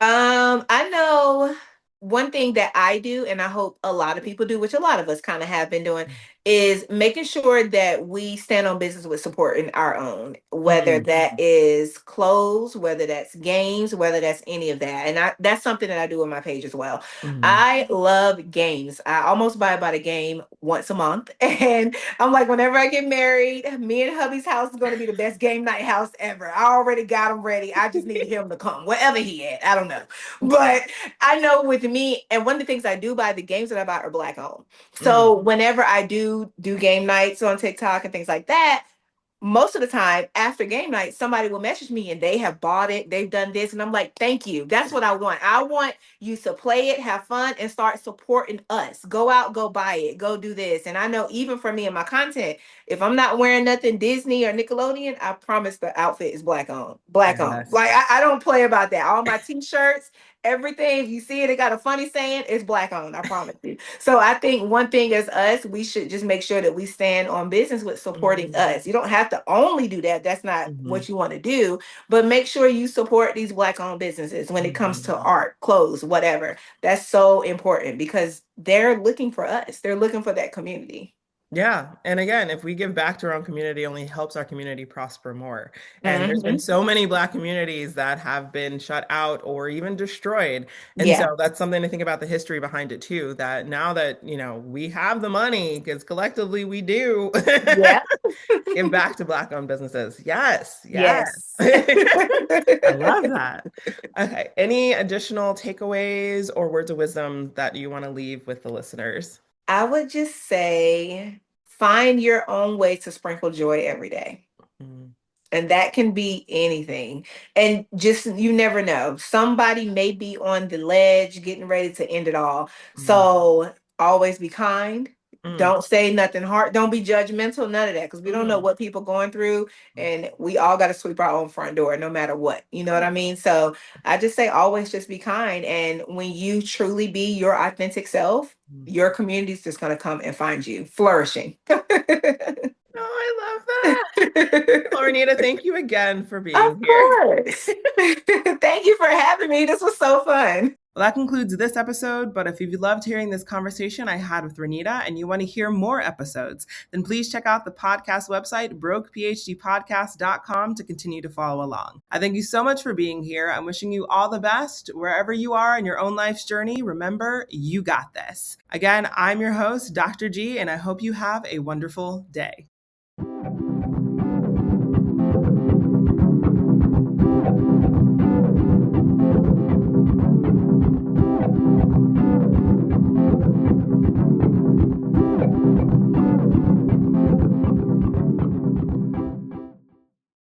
Speaker 2: I know one thing that I do, and I hope a lot of people do, which a lot of us kind of have been doing, is making sure that we stand on business with support in our own, whether
Speaker 1: Mm,
Speaker 2: that is clothes, whether that's games, whether that's any of that. And that's something that I do on my page as well.
Speaker 1: mm,
Speaker 2: I love games. I almost buy about a game once a month. And I'm like, whenever I get married, me and hubby's house is going to be the best game night house ever. I already got him ready. I just need him to come, wherever he at. I don't know. But I know with me, and one of the things I do buy, the games that I buy are black owned.
Speaker 1: mm,
Speaker 2: So whenever I do game nights on TikTok and things like that, most of the time after game night, somebody will message me and they have bought it, they've done this, and I'm like, thank you. That's what I want. I want you to play it, have fun, and start supporting us. Go out, go buy it, go do this. And I know even for me and my content, if I'm not wearing nothing Disney or Nickelodeon, I promise the outfit is black on. Black on.
Speaker 1: yes.
Speaker 2: Like I don't play about that. All my t-shirts, everything, if you see it, it got a funny saying, it's black on. I promise you. So I think one thing as us, we should just make sure that we stand on business with supporting
Speaker 1: Mm,
Speaker 2: us. You don't have to only do that. That's not
Speaker 1: mhm,
Speaker 2: what you want to do, but make sure you support these black owned businesses when it comes to
Speaker 1: mhm.
Speaker 2: art, clothes, whatever. That's so important because they're looking for us. They're looking for that community.
Speaker 1: Yeah. And again, if we give back to our own community, it only helps our community prosper more. And there's been
Speaker 2: Hmm.
Speaker 1: so many Black communities that have been shut out or even destroyed. And
Speaker 2: Yeah.
Speaker 1: so that's something to think about the history behind it too, that now that, we have the money, because collectively we do,
Speaker 2: Yeah.
Speaker 1: give back to Black-owned businesses. Yes. Yes.
Speaker 2: Yes.
Speaker 1: I love that. Okay. Any additional takeaways or words of wisdom that you want to leave with the listeners?
Speaker 2: I would just say find your own way to sprinkle joy every day.
Speaker 1: Mm,
Speaker 2: And that can be anything. And just, you never know. Somebody may be on the ledge getting ready to end it all.
Speaker 1: mm,
Speaker 2: So always be kind.
Speaker 1: mm,
Speaker 2: Don't say nothing hard. Don't be judgmental, none of that. Because we don't know
Speaker 1: mm.
Speaker 2: what people going through. And we all got to sweep our own front door no matter what. You know what I mean? So I just say always just be kind. And when you truly be your authentic self,
Speaker 1: Mm.
Speaker 2: your community is just going to come and find you flourishing.
Speaker 1: Oh, I love that. Well, Renita, thank you again for being
Speaker 2: Of
Speaker 1: here.
Speaker 2: course. Thank you for having me. This was so fun.
Speaker 1: Well, that concludes this episode. But if you loved hearing this conversation I had with Renita and you want to hear more episodes, then please check out the podcast website, brokephdpodcast.com, to continue to follow along. I thank you so much for being here. I'm wishing you all the best wherever you are in your own life's journey. Remember, you got this. Again, I'm your host, Dr. G, and I hope you have a wonderful day.